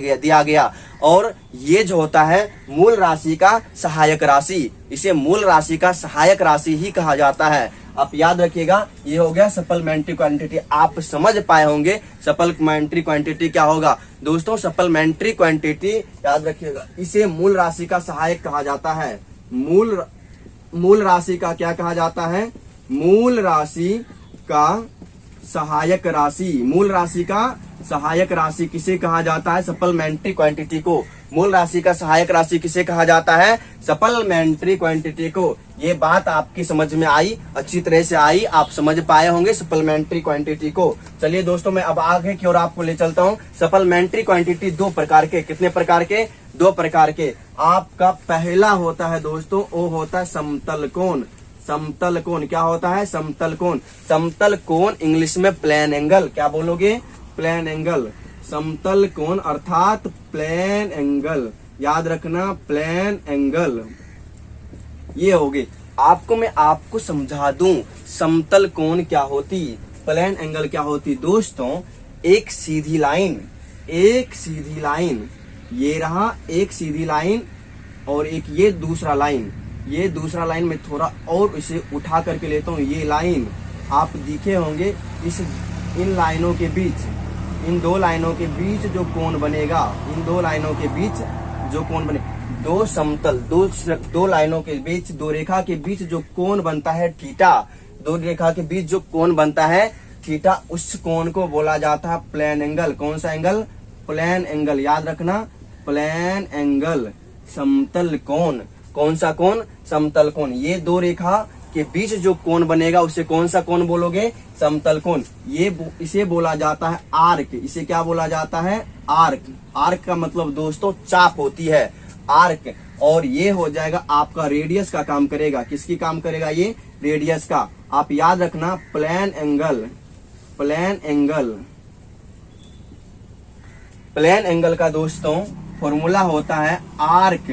गया। और ये जो होता है मूल राशि का सहायक राशि, इसे मूल राशि का सहायक राशि ही कहा जाता है। आप याद रखिएगा, ये हो गया सप्लीमेंट्री क्वांटिटी। आप समझ पाए होंगे सप्लीमेंट्री क्वांटिटी क्या होगा। दोस्तों सप्लीमेंट्री क्वांटिटी याद रखिएगा, इसे मूल राशि का सहायक कहा जाता है। मूल राशि का क्या कहा जाता है, मूल राशि का सहायक राशि। मूल राशि का सहायक राशि किसे कहा जाता है, सप्लीमेंट्री क्वांटिटी को। मूल राशि का सहायक राशि किसे कहा जाता है, सप्लीमेंट्री क्वांटिटी को। ये बात आपकी समझ में आई, अच्छी तरह से आई, आप समझ पाए होंगे सप्लीमेंट्री क्वांटिटी को। चलिए दोस्तों, मैं अब आगे की ओर आपको ले चलता हूँ। सप्लीमेंट्री क्वांटिटी दो प्रकार के, कितने प्रकार के, दो प्रकार के। आपका पहला होता है दोस्तों, वो होता है समतल कोण। समतल कोण क्या होता है, समतल कोण। समतल कोण इंग्लिश में प्लेन एंगल, क्या बोलोगे, प्लेन एंगल। समतल कोण अर्थात प्लेन एंगल, याद रखना प्लेन एंगल। ये होगी, मैं आपको समझा दूं समतल कोण क्या होती, प्लेन एंगल क्या होती। दोस्तों एक सीधी लाइन, ये रहा एक सीधी लाइन, और एक ये दूसरा लाइन में थोड़ा और इसे उठा करके लेता हूँ। ये लाइन आप दिखे होंगे, इन लाइनों के बीच, इन दो लाइनों के बीच जो कोण बनेगा, इन दो लाइनों के बीच जो कोण बने, दो समतल, दो लाइनों के बीच, दो रेखा के बीच जो कोण बनता है थीटा, दो रेखा के बीच जो कोण बनता है थीटा, उस कोण को बोला जाता है प्लेन एंगल। कौन सा एंगल, प्लेन एंगल। याद रखना प्लेन एंगल, समतल कोण। कौन सा कोण, समतल कोण। ये दो रेखा के बीच जो कोण बनेगा उसे कौन सा कोण बोलोगे, समतल कोण। इसे बोला जाता है आर्क। इसे क्या बोला जाता है, आर्क। आर्क का मतलब दोस्तों चाप होती है, आर्क। और ये हो जाएगा आपका रेडियस का काम करेगा। किसकी काम करेगा, ये रेडियस का। आप याद रखना plane angle, plane angle, plane angle का दोस्तों फॉर्मूला होता है आर्क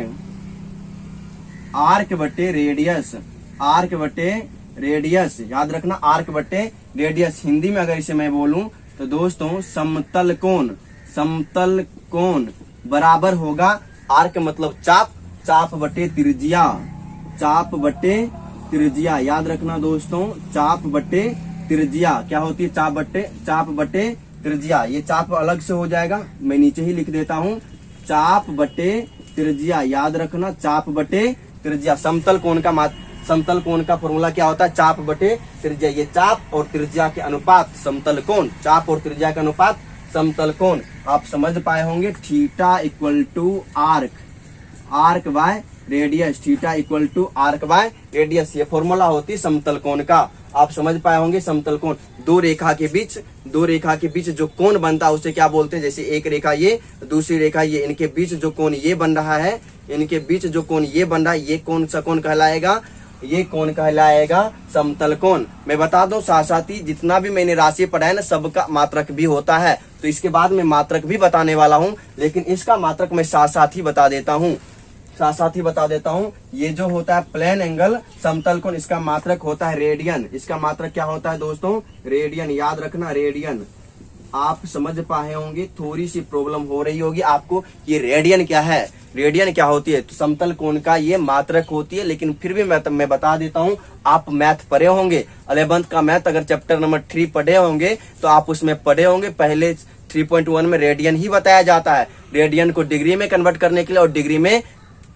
बटे रेडियस, आर्क बटे रेडियस। याद रखना आर्क बटे रेडियस। हिंदी में अगर इसे मैं बोलूं तो दोस्तों समतल कोण बराबर होगा आर्क मतलब चाप बटे त्रिज्या, चाप बटे त्रिज्या। याद रखना दोस्तों चाप बटे त्रिज्या क्या होती है, चाप बटे त्रिज्या। ये चाप अलग से हो जाएगा, मैं नीचे ही लिख देता हूँ, चाप बटे त्रिज्या। याद रखना चाप बटे त्रिज्या। समतल कोण का फॉर्मूला क्या होता है, चाप बटे त्रिज्या। ये चाप और त्रिज्या के अनुपात समतल कोण, चाप और त्रिज्या के अनुपात समतल कोण। आप समझ पाए होंगे theta equal to arc by radius, theta equal to arc by radius. ये फॉर्मूला होती समतल कोण का। आप समझ पाए होंगे समतल कोण। दो रेखा के बीच जो कोण बनता है उसे क्या बोलते हैं, जैसे एक रेखा ये, दूसरी रेखा ये, इनके बीच जो कोण ये बन रहा है, इनके बीच जो कोण ये बन रहा है, ये कौन सा कोण कहलाएगा, ये कोण कहलाएगा समतल कोण। मैं बता दूं साथ साथ ही, जितना भी मैंने राशि पढ़ा है ना, सबका मात्रक भी होता है। तो इसके बाद मैं मात्रक भी बताने वाला हूं, लेकिन इसका मात्रक मैं साथ ही बता देता हूं। ये जो होता है प्लेन एंगल समतल कोण, इसका मात्रक होता है रेडियन। इसका मात्रक क्या होता है दोस्तों, रेडियन। याद रखना रेडियन। आप समझ पाए होंगे, थोड़ी सी प्रॉब्लम हो रही होगी आपको, ये रेडियन क्या है, रेडियन क्या होती है। तो समतल कोण का ये मात्रक होती है, लेकिन फिर भी मैं बता देता हूँ। आप मैथ पढ़े होंगे, 11th का मैथ अगर चैप्टर नंबर 3 पढ़े होंगे तो आप उसमें पढ़े होंगे, पहले 3.1 में रेडियन ही बताया जाता है। रेडियन को डिग्री में कन्वर्ट करने के लिए और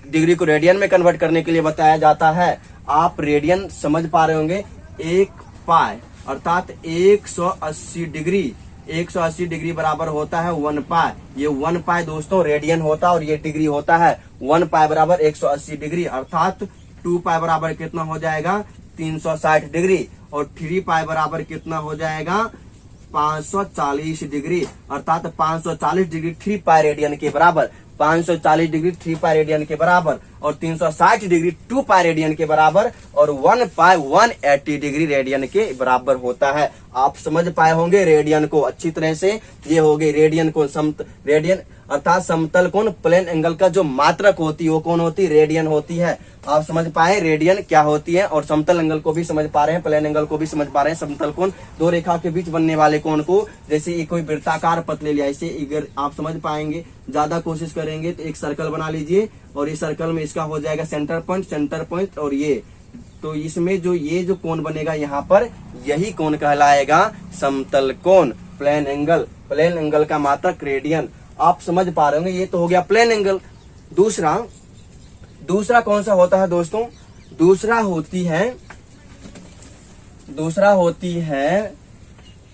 डिग्री को रेडियन में कन्वर्ट करने के लिए बताया जाता है। आप रेडियन समझ पा रहे होंगे। 1 पाई अर्थात 180 डिग्री बराबर होता है 1 पाई। ये 1 पाई दोस्तों रेडियन होता है और ये डिग्री होता है। 1 पाई बराबर 180 डिग्री, अर्थात 2 पाई बराबर कितना हो जाएगा, 360 डिग्री। और 3 पाई बराबर कितना हो जाएगा, 540 डिग्री, अर्थात 540 डिग्री 3 पाई रेडियन के बराबर, 540 डिग्री 3 पाई रेडियन के बराबर, और 360 डिग्री 2 पाई रेडियन के बराबर, और 1 पाई 180 डिग्री रेडियन के बराबर होता है। आप समझ पाए होंगे रेडियन को अच्छी तरह से। ये हो गई रेडियन को रेडियन। अर्थात समतल कोण प्लेन एंगल का जो मात्रक होती है वो कौन होती है, रेडियन होती है। आप समझ पाए रेडियन क्या होती है, और समतल एंगल को भी समझ पा रहे हैं, प्लेन एंगल को भी समझ पा रहे हैं। समतल कोण दो रेखा के बीच बनने वाले कोण को, जैसे ये कोई वृत्ताकार पथ ले लिया, इसे अगर आप समझ पाएंगे, ज्यादा कोशिश करेंगे तो एक सर्कल बना लीजिए और इस सर्कल में इसका हो जाएगा सेंटर पॉइंट और ये, तो इसमें जो ये जो कोण बनेगा यहाँ पर, यही कोण कहलाएगा समतल कोण, प्लेन एंगल। प्लेन एंगल का मात्रक रेडियन, आप समझ पा रहे होंगे। ये तो हो गया प्लेन एंगल। दूसरा कौन सा होता है दोस्तों, दूसरा होती है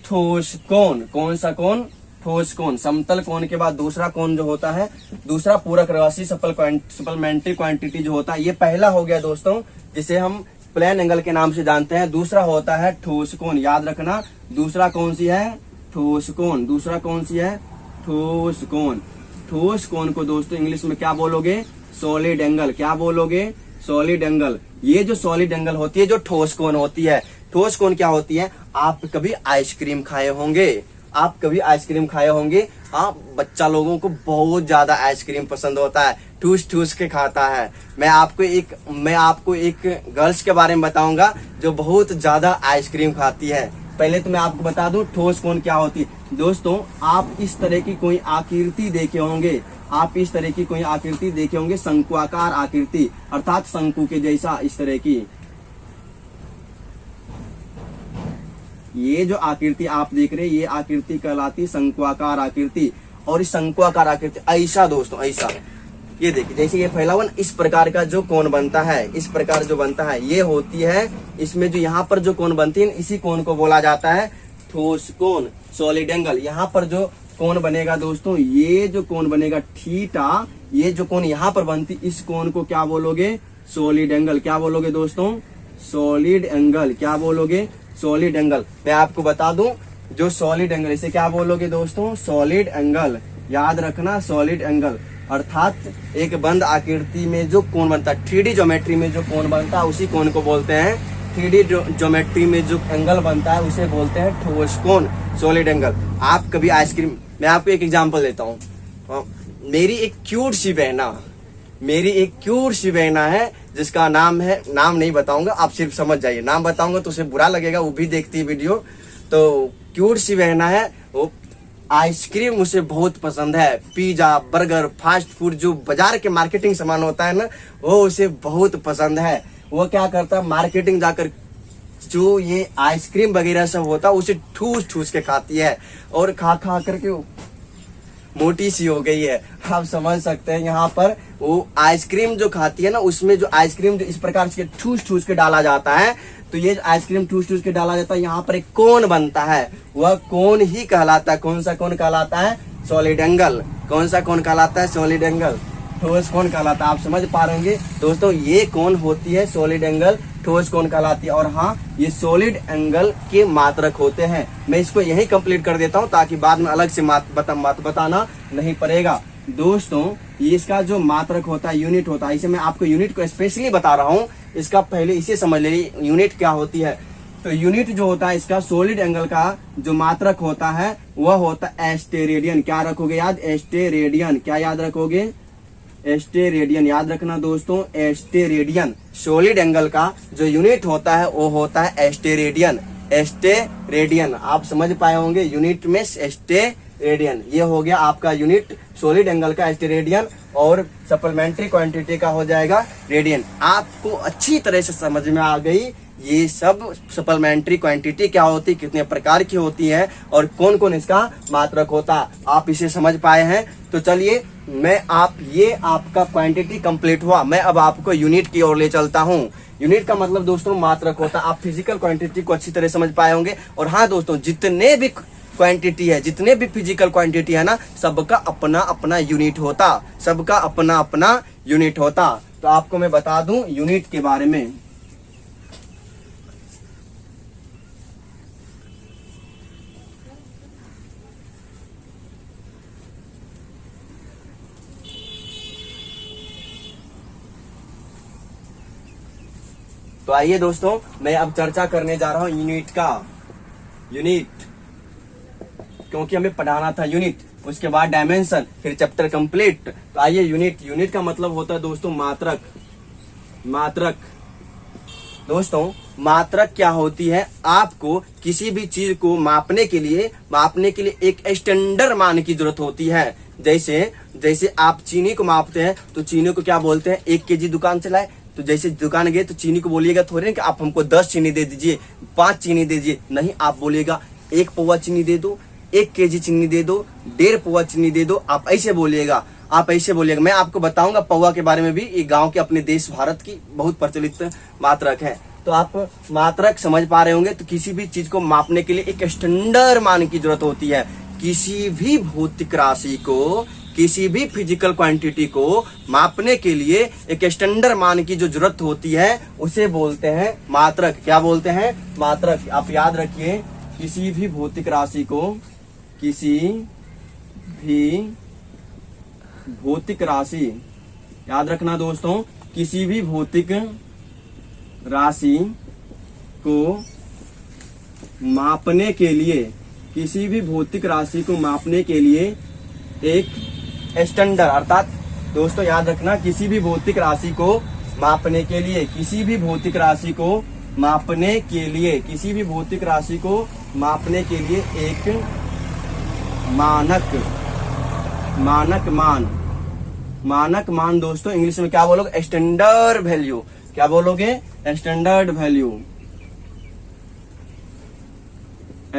ठोस कोण। कौन सा कोण, ठोस कोण। समतल कोण के बाद दूसरा कोण जो होता है, दूसरा पूरक राशि सप्लीमेंट्री क्वांटिटी जो होता है, ये पहला हो गया दोस्तों, जिसे हम प्लेन एंगल के नाम से जानते हैं। दूसरा होता है ठोस कोण, याद रखना। दूसरा कौन सी है, ठोस कोण। दूसरा कौन सी है, ठोस कोण। ठोस कोण को दोस्तों इंग्लिश में क्या बोलोगे, सॉलिड एंगल। क्या बोलोगे, सॉलिड एंगल। ये जो सॉलिड एंगल होती है, जो ठोस कोण होती है, ठोस कोण क्या होती है, आप कभी आइसक्रीम खाए होंगे, आप बच्चा लोगों को बहुत ज्यादा आइसक्रीम पसंद होता है, ठूस ठूस के खाता है। मैं आपको एक गर्ल्स के बारे में बताऊंगा जो बहुत ज्यादा आइसक्रीम खाती है। पहले तो मैं आपको बता दूं ठोस कोण क्या होती है। दोस्तों आप इस तरह की कोई आकृति देखे होंगे, शंकुआकार आकृति, अर्थात शंकु के जैसा, इस तरह की ये जो आकृति आप देख रहे हैं, ये आकृति कहलाती शंकुआकार आकृति। और इस शंकुआकार आकृति ऐसा दोस्तों, ऐसा ये देखिए, जैसे ये फैला हुआ ना, इस प्रकार का जो कोण बनता है, इस प्रकार जो बनता है, ये होती है, इसमें जो यहाँ पर जो कोण बनती है, इसी कोण को बोला जाता है ठोस कोण, सॉलिड एंगल। यहाँ पर जो कोण बनेगा दोस्तों, ये जो कोण बनेगा थीटा, ये जो कोण यहाँ पर बनती, इस कोण को क्या बोलोगे, सॉलिड एंगल। क्या बोलोगे दोस्तों, सॉलिड एंगल। क्या बोलोगे, सॉलिड एंगल। मैं आपको बता दूं, जो सॉलिड एंगल, इसे क्या बोलोगे दोस्तों, सॉलिड एंगल। याद रखना, सॉलिड एंगल अर्थात एक बंद आकृति में जो कोण बनता है, 3D ज्योमेट्री में जो कोण बनता है, उसी कोण को बोलते हैं 3D ज्योमेट्री में जो एंगल बनता है, उसे बोलते हैं ठोस कोण, सॉलिड एंगल। आप कभी आइसक्रीम, मैं आपको एक एग्जांपल देता हूँ। मेरी एक क्यूट सी बहना है, जिसका नाम नहीं बताऊंगा, आप सिर्फ समझ जाइए। नाम बताऊंगा तो उसे बुरा लगेगा, वो भी देखती है वीडियो। तो क्यूट सी बहना है, वो आइसक्रीम उसे बहुत पसंद है। पिज्जा, बर्गर, फास्ट फूड, जो बाजार के मार्केटिंग सामान होता है ना, वो उसे बहुत पसंद है। वो क्या करता है, मार्केटिंग जाकर जो ये आइसक्रीम वगैरह सब होता है, उसे ठूस ठूस के खाती है, और खा करके मोटी सी हो गई है। आप समझ सकते हैं, यहाँ पर वो आइसक्रीम जो खाती है ना, उसमें जो आइसक्रीम जो इस प्रकार से ठूस ठूस के डाला जाता है, तो ये आइसक्रीम ठूस ठूस के डाला जाता है, यहाँ पर एक कोण बनता है, वह कोण ही कहलाता है। कौन सा कोण कहलाता है, सॉलिड एंगल। कौन सा कोण कहलाता है, सॉलिड एंगल, ठोस कोण कहलाता है। आप समझ पा रहे होंगे दोस्तों, ये कोण होती है सॉलिड एंगल, ठोस कोण कहलाती है। और हाँ, ये सॉलिड एंगल के मात्रक होते हैं। मैं इसको यही कंप्लीट कर देता हूँ, ताकि बाद में अलग से बताना नहीं पड़ेगा। दोस्तों ये इसका जो मात्रक होता है, यूनिट होता है, इसे मैं आपको यूनिट को स्पेशली बता रहा हूँ। इसका पहले इसे समझ लीजिए, यूनिट क्या होती है। तो यूनिट जो होता है इसका, सॉलिड एंगल का जो मात्रक होता है, वह होता है एस्टेरेडियन। क्या रखोगे याद, एस्टेरेडियन। क्या याद रखोगे, एस्टेरेडियन। याद रखना दोस्तों, एस्टेरेडियन। सॉलिड एंगल का जो यूनिट होता है, वो होता है एस्टेरेडियन। एस्टेरेडियन, आप समझ पाए होंगे, यूनिट में एस्टेरेडियन। ये हो गया आपका यूनिट सॉलिड एंगल का, एस्टेरेडियन, और सप्लीमेंट्री क्वांटिटी का हो जाएगा रेडियन। आपको अच्छी तरह से समझ में आ गई ये सब सप्लीमेंट्री क्वांटिटी क्या होती, कितने प्रकार की होती है, और कौन कौन इसका मात्रक होता। आप इसे समझ पाए हैं। तो चलिए, ये आपका क्वांटिटी कंप्लीट हुआ। मैं अब आपको यूनिट की ओर ले चलता हूँ। यूनिट का मतलब दोस्तों मात्रक होता है। आप फिजिकल क्वांटिटी को अच्छी तरह समझ पाए होंगे। और हाँ दोस्तों, जितने भी क्वांटिटी है, जितने भी फिजिकल क्वांटिटी है ना, सबका अपना अपना यूनिट होता, सबका अपना अपना यूनिट होता। तो आपको मैं बता दूं यूनिट के बारे में। तो आइए दोस्तों, मैं अब चर्चा करने जा रहा हूं यूनिट का। यूनिट, क्योंकि हमें पढ़ाना था यूनिट, उसके बाद डायमेंशन, फिर चैप्टर कंप्लीट। तो आइए यूनिट। यूनिट का मतलब होता है दोस्तों मात्रक। मात्रक दोस्तों, मात्रक क्या होती है? आपको किसी भी चीज को मापने के लिए एक स्टैंडर्ड मान की जरूरत होती है। जैसे आप चीनी को मापते हैं तो चीनी को क्या बोलते हैं? 1 केजी दुकान से लाए, तो जैसे दुकान गए तो चीनी को बोलिएगा थोड़ी ना कि आप हमको 10 चीनी दे दीजिए, 5 चीनी दे दीजिए, नहीं, आप बोलिएगा 1 पौवा चीनी दे दो, 1 केजी चीनी दे दो, 1.5 पौवा चीनी दे दो। आप ऐसे बोलिएगा, मैं आपको बताऊंगा पौवा के बारे में भी। ये गांव के अपने देश भारत की बहुत प्रचलित मात्रक है। तो आप मात्रक समझ पा रहे होंगे। तो किसी भी चीज को मापने के लिए एक स्टैंडर्ड मान की जरूरत होती है। किसी भी भौतिक राशि को, किसी भी फिजिकल क्वांटिटी को मापने के लिए एक स्टैंडर्ड मान की जो जरूरत होती है उसे बोलते हैं मात्रक। क्या बोलते हैं? मात्रक। आप याद रखिए, किसी भी भौतिक राशि को, किसी भी भौतिक राशि, याद रखना दोस्तों, किसी भी भौतिक राशि को मापने के लिए, किसी भी भौतिक राशि को मापने के लिए एक स्टैंडर्ड, अर्थात दोस्तों याद रखना, किसी भी भौतिक राशि को मापने के लिए, किसी भी भौतिक राशि को मापने के लिए, किसी भी भौतिक राशि को मापने के लिए एक मानक मान दोस्तों इंग्लिश में क्या बोलोगे? Standard value. क्या बोलोगे? Standard value.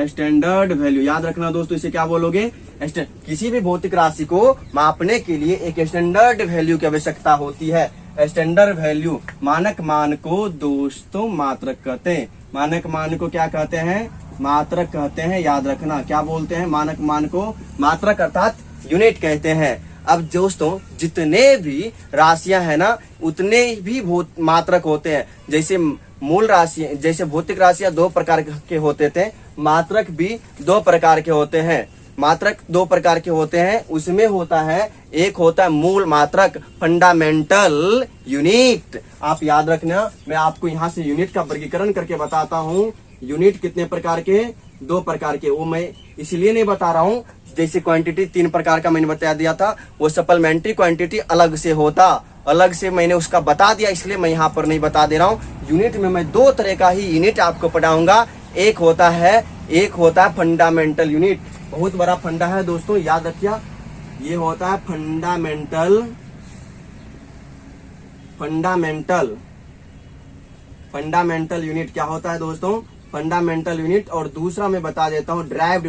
स्टैंडर्ड वैल्यू याद रखना दोस्तों, इसे क्या बोलोगे? किसी भी भौतिक राशि को मापने के लिए एक स्टैंडर्ड वैल्यू की आवश्यकता होती है। स्टैंडर्ड वैल्यू, मानक मान को दोस्तों मात्रक कहते हैं। मानक मान को क्या कहते हैं? मात्रक कहते हैं। याद रखना, क्या बोलते हैं? मानक मान को मात्रक अर्थात यूनिट कहते हैं। अब दोस्तों जितने भी राशियां है ना, उतने भी मात्रक होते हैं। जैसे मूल राशि, जैसे भौतिक राशियां 2 प्रकार के होते थे, मात्रक भी 2 प्रकार के होते हैं। मात्रक 2 प्रकार के होते हैं। उसमें होता है, एक होता है मूल मात्रक, फंडामेंटल यूनिट। आप याद रखना, मैं आपको यहाँ से यूनिट का वर्गीकरण करके बताता हूँ। यूनिट कितने प्रकार के? 2 प्रकार के। वो मैं इसलिए नहीं बता रहा हूँ, जैसे क्वांटिटी 3 प्रकार का मैंने बता दिया था, वो सप्लीमेंट्री क्वांटिटी अलग से होता, अलग से मैंने उसका बता दिया, इसलिए मैं यहाँ पर नहीं बता दे रहा हूँ। यूनिट में मैं 2 तरह का ही यूनिट आपको पढ़ाऊंगा। एक होता है फंडामेंटल यूनिट। बहुत बड़ा फंडा है दोस्तों, याद रखिए, ये होता है फंडामेंटल यूनिट। क्या होता है दोस्तों? Fundamental unit. और दूसरा मैं बता देता हूँ ड्राइव्ड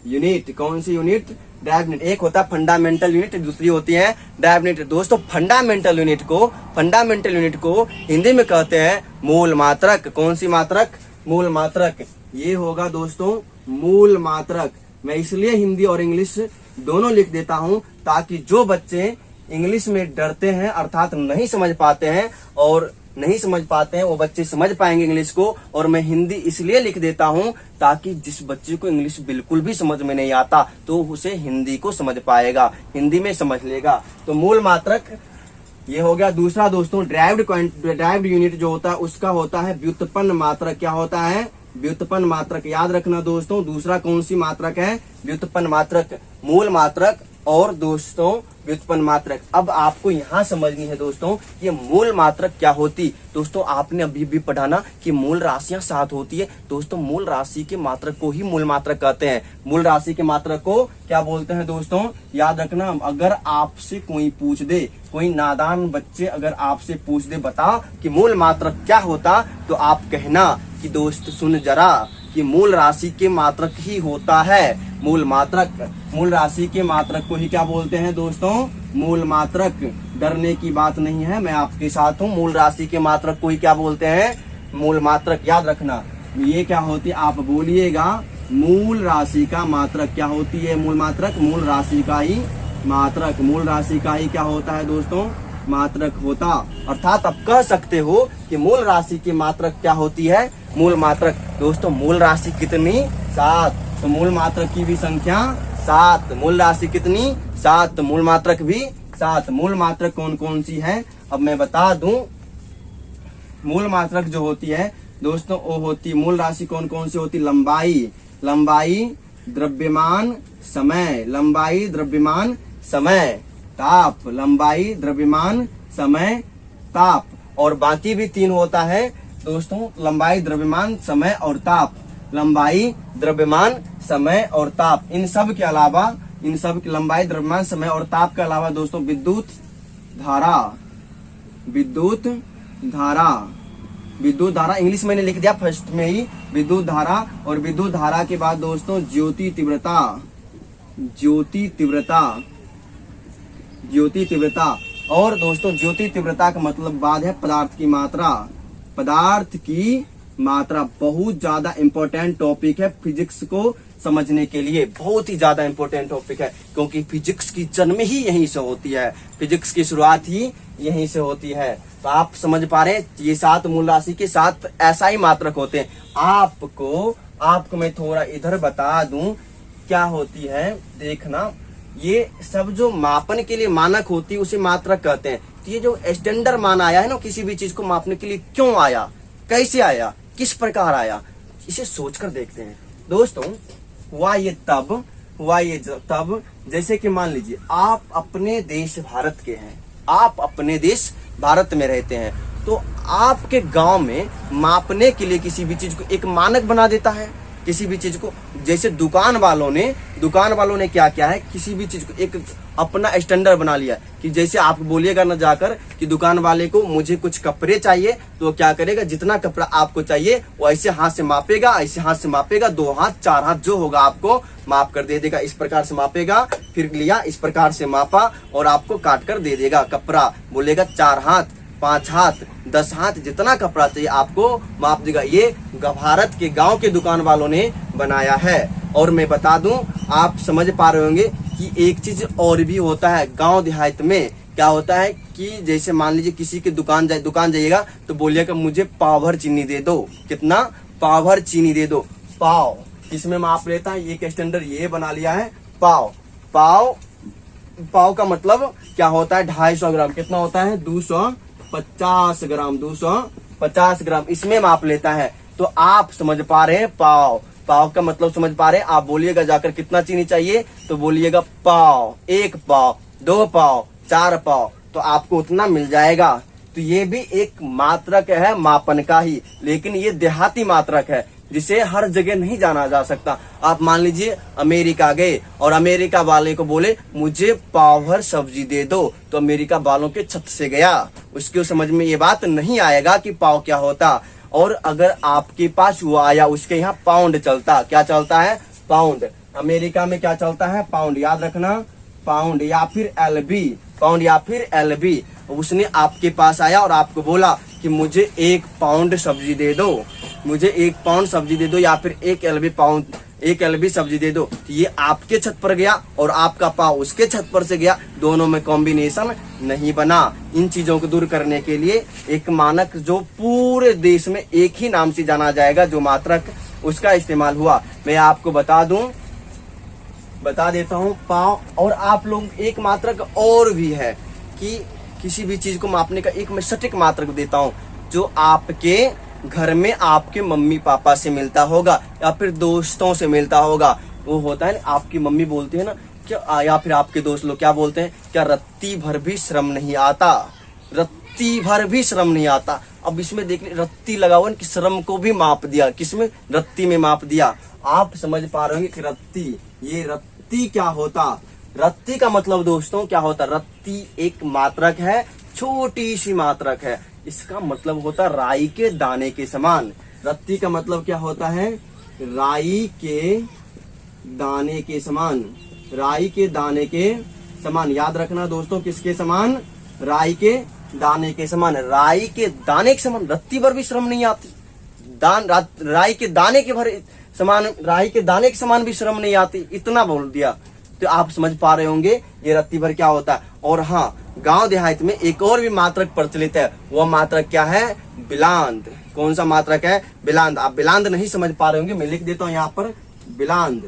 यूनिट। कौन सी यूनिट? Derived unit. एक होता है फंडामेंटल यूनिट, दूसरी होती है ड्राइव्ड यूनिट। दोस्तों फंडामेंटल यूनिट को हिंदी में कहते हैं मूल मात्रक। कौन सी मात्रक? मूल मात्रक। ये होगा दोस्तों मूल मात्रक। मैं इसलिए हिंदी और इंग्लिश दोनों लिख देता हूँ ताकि जो बच्चे इंग्लिश में डरते हैं, अर्थात नहीं समझ पाते हैं वो बच्चे समझ पाएंगे इंग्लिश को। और मैं हिंदी इसलिए लिख देता हूँ ताकि जिस बच्चे को इंग्लिश बिल्कुल भी समझ में नहीं आता तो उसे हिंदी को समझ पाएगा, हिंदी में समझ लेगा। तो मूल मात्रक ये हो गया। दूसरा दोस्तों ड्राइव्ड यूनिट जो होता है उसका होता है व्युत्पन्न मात्रक। क्या होता है? व्युत्पन्न मात्रक। याद रखना दोस्तों, दूसरा कौन सी मात्रक है? व्युत्पन्न मात्रक। मूल मात्रक और दोस्तों व्युत्पन्न मात्रक। अब आपको यहाँ समझनी है दोस्तों, ये मूल मात्रक क्या होती। दोस्तों आपने अभी भी पढ़ा ना कि मूल राशियां 7 होती है। दोस्तों मूल राशि के मात्रक को ही मूल मात्रक कहते हैं। मूल राशि के मात्रक को क्या बोलते हैं दोस्तों? याद रखना, अगर आपसे कोई पूछ दे, कोई नादान बच्चे अगर आपसे पूछ दे, बता कि मूल मात्रक क्या होता, तो आप कहना कि दोस्त सुन जरा, कि मूल राशि के मात्रक ही होता है मूल मात्रक। मूल राशि के मात्रक को ही क्या बोलते हैं दोस्तों? मूल मात्रक। डरने की बात नहीं है, मैं आपके साथ हूँ। मूल राशि के मात्रक को ही क्या बोलते हैं? मूल मात्रक। याद रखना, ये क्या होती है? आप बोलिएगा मूल राशि का मात्रक। क्या होती है मूल मात्रक? मूल राशि का ही मात्रक। मूल राशि का ही क्या होता है दोस्तों? मात्रक होता। अर्थात आप कह सकते हो कि मूल राशि की मात्रक क्या होती है? मूल मात्रक। दोस्तों मूल राशि कितनी? 7। तो मूल मात्रक की भी संख्या 7। मूल राशि कितनी? 7। मूल मात्रक भी 7। मूल मात्रक कौन कौन सी है अब मैं बता दूं। मूल मात्रक जो होती है दोस्तों, वो होती मूल राशि कौन कौन सी होती? लंबाई, द्रव्यमान समय, लंबाई द्रव्यमान समय, ताप, लंबाई द्रव्यमान समय ताप। और बाकी भी 3 होता है दोस्तों, लंबाई द्रव्यमान समय और ताप, लंबाई द्रव्यमान समय और ताप। इन सब के अलावा, इन सब की लंबाई द्रव्यमान समय और ताप के अलावा दोस्तों विद्युत धारा, विद्युत धारा, विद्युत धारा इंग्लिश मैंने लिख दिया फर्स्ट में ही, विद्युत धारा। और विद्युत धारा के बाद दोस्तों ज्योति तीव्रता, ज्योति तीव्रता, ज्योति तीव्रता। और दोस्तों ज्योति तीव्रता का मतलब बाद है पदार्थ की मात्रा, पदार्थ की मात्रा। बहुत ज्यादा इंपॉर्टेंट टॉपिक है फिजिक्स को समझने के लिए, बहुत ही ज्यादा इंपॉर्टेंट टॉपिक है, क्योंकि फिजिक्स की जन्म ही यहीं से होती है, फिजिक्स की शुरुआत ही यहीं से होती है। तो आप समझ पा रहे हैं, ये 7 मूल राशि के 7 ऐसा ही मात्रक होते हैं। आपको मैं थोड़ा इधर बता दूं क्या होती है, देखना। ये सब जो मापन के लिए मानक होती है उसे मात्रक कहते हैं। तो ये जो स्टैंडर्ड मान आया है ना, किसी भी चीज को मापने के लिए, क्यों आया, कैसे आया, किस प्रकार आया, इसे सोचकर देखते हैं दोस्तों। हुआ ये तब जैसे कि मान लीजिए आप अपने देश भारत के हैं, आप अपने देश भारत में रहते हैं, तो आपके गांव में मापने के लिए किसी भी चीज को एक मानक बना देता है, किसी भी चीज को। जैसे दुकान वालों ने क्या किया है, किसी भी चीज को एक अपना स्टैंडर्ड बना लिया कि जैसे आप बोलिएगा ना जाकर कि दुकान वाले को मुझे कुछ कपड़े चाहिए, तो क्या करेगा, जितना कपड़ा आपको चाहिए वो ऐसे हाथ से मापेगा, ऐसे हाथ से मापेगा, 2 हाथ 4 हाथ जो होगा आपको माप कर दे देगा। इस प्रकार से मापेगा, फिर लिया, इस प्रकार से मापा और आपको काट कर दे देगा कपड़ा। बोलेगा 4 हाथ 5 हाथ 10 हाथ, जितना कपड़ा चाहिए आपको माप देगा। ये भारत के गांव के दुकान वालों ने बनाया है। और मैं बता दूं, आप समझ पा रहे होंगे कि एक चीज और भी होता है गांव देहात में। क्या होता है कि जैसे मान लीजिए किसी की दुकान जाइएगा तो बोलिएगा मुझे पाव भर चीनी दे दो। कितना, पाव भर चीनी दे दो। पाव किसमें माप लेता है, एक स्टैंडर्ड ये बना लिया है, पाव। पाव का मतलब क्या होता है, 250 ग्राम। कितना होता है, 250 ग्राम, 250 ग्राम, इसमें माप लेता है। तो आप समझ पा रहे हैं, पाव का मतलब समझ पा रहे हैं। आप बोलिएगा जाकर कितना चीनी चाहिए, तो बोलिएगा पाव, 1 पाव, 2 पाव, 4 पाव, तो आपको उतना मिल जाएगा। तो ये भी एक मात्रक है मापन का ही, लेकिन ये देहाती मात्रक है जिसे हर जगह नहीं जाना जा सकता। आप मान लीजिए अमेरिका गए और अमेरिका वाले को बोले मुझे पाव भर सब्जी दे दो, तो अमेरिका वालों के छत से गया, उसके समझ में ये बात नहीं आएगा कि पाव क्या होता। और अगर आपके पास वो आया, उसके यहाँ पाउंड चलता, क्या चलता है, पाउंड। अमेरिका में क्या चलता है, पाउंड, याद रखना, पाउंड या फिर एलबी, पाउंड या फिर एलबी। उसने आपके पास आया और आपको बोला कि मुझे 1 पाउंड सब्जी दे दो, मुझे 1 पाउंड सब्जी दे दो, या फिर 1 एलबी सब्जी दे दो। तो ये आपके छत पर गया और आपका पाव उसके छत पर से गया, दोनों में कॉम्बिनेशन नहीं बना। इन चीजों को दूर करने के लिए एक मानक जो पूरे देश में एक ही नाम से जाना जाएगा, जो मात्रक, उसका इस्तेमाल हुआ। मैं आपको बता देता हूँ पाव। और आप लोग एक मात्रक और भी है कि किसी भी चीज को मापने का एक मैं सटीक मात्रक देता हूँ, जो आपके घर में आपके मम्मी पापा से मिलता होगा या फिर दोस्तों से मिलता होगा। वो होता है ना, आपकी मम्मी बोलती है ना क्या, या फिर आपके दोस्त लोग क्या बोलते हैं, क्या रत्ती भर भी श्रम नहीं आता, रत्ती भर भी श्रम नहीं आता। अब इसमें देखने रत्ती लगा हुआ कि श्रम को भी माप दिया, किसमें, रत्ती में माप दिया। आप समझ पा रहे होंगे कि रत्ती, ये रत्ती क्या होता, रत्ती का मतलब दोस्तों क्या होता, रत्ती एक मात्रक है, छोटी सी मात्रक है। इसका मतलब होता राई के दाने के समान। रत्ती का मतलब क्या होता है, राई के दाने के समान, राई के दाने के समान। याद रखना दोस्तों, किसके समान, राई के दाने के समान, राई के दाने के समान। रत्ती भर भी श्रम नहीं आती, राई के दाने के भर समान, राई के दाने के समान भी श्रम नहीं आती, इतना बोल दिया। तो आप समझ पा रहे होंगे ये रत्ती भर क्या होता है। और हाँ, गांव देहात में एक और भी मात्रक प्रचलित है, वह मात्रक क्या है, बिलांद। कौन सा मात्रक है, बिलांद। आप बिलांद नहीं समझ पा रहे होंगे, मैं लिख देता हूं यहाँ पर, बिलांद।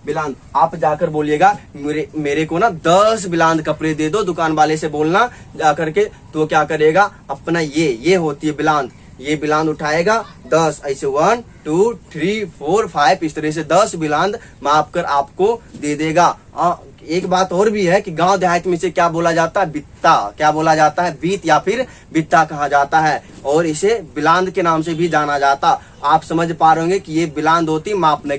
बिलांद आप जाकर बोलिएगा मेरे को ना 10 बिलांद कपड़े दे दो, दुकान वाले से बोलना जाकर के, तो क्या करेगा, अपना ये होती है बिलांद, ये बिलांद उठाएगा 10, ऐसे 1 2, 3, 4, 5 इस तरह से 10 बिलांद माप कर आपको दे देगा। एक बात और भी है कि गांव देहात में इसे क्या बोला जाता है, बित्ता। क्या बोला जाता है, बीत या फिर बित्ता कहा जाता है, और इसे बिलांद के नाम से भी जाना जाता। आप समझ पा रहे होंगे कि ये बिलांद होती मापने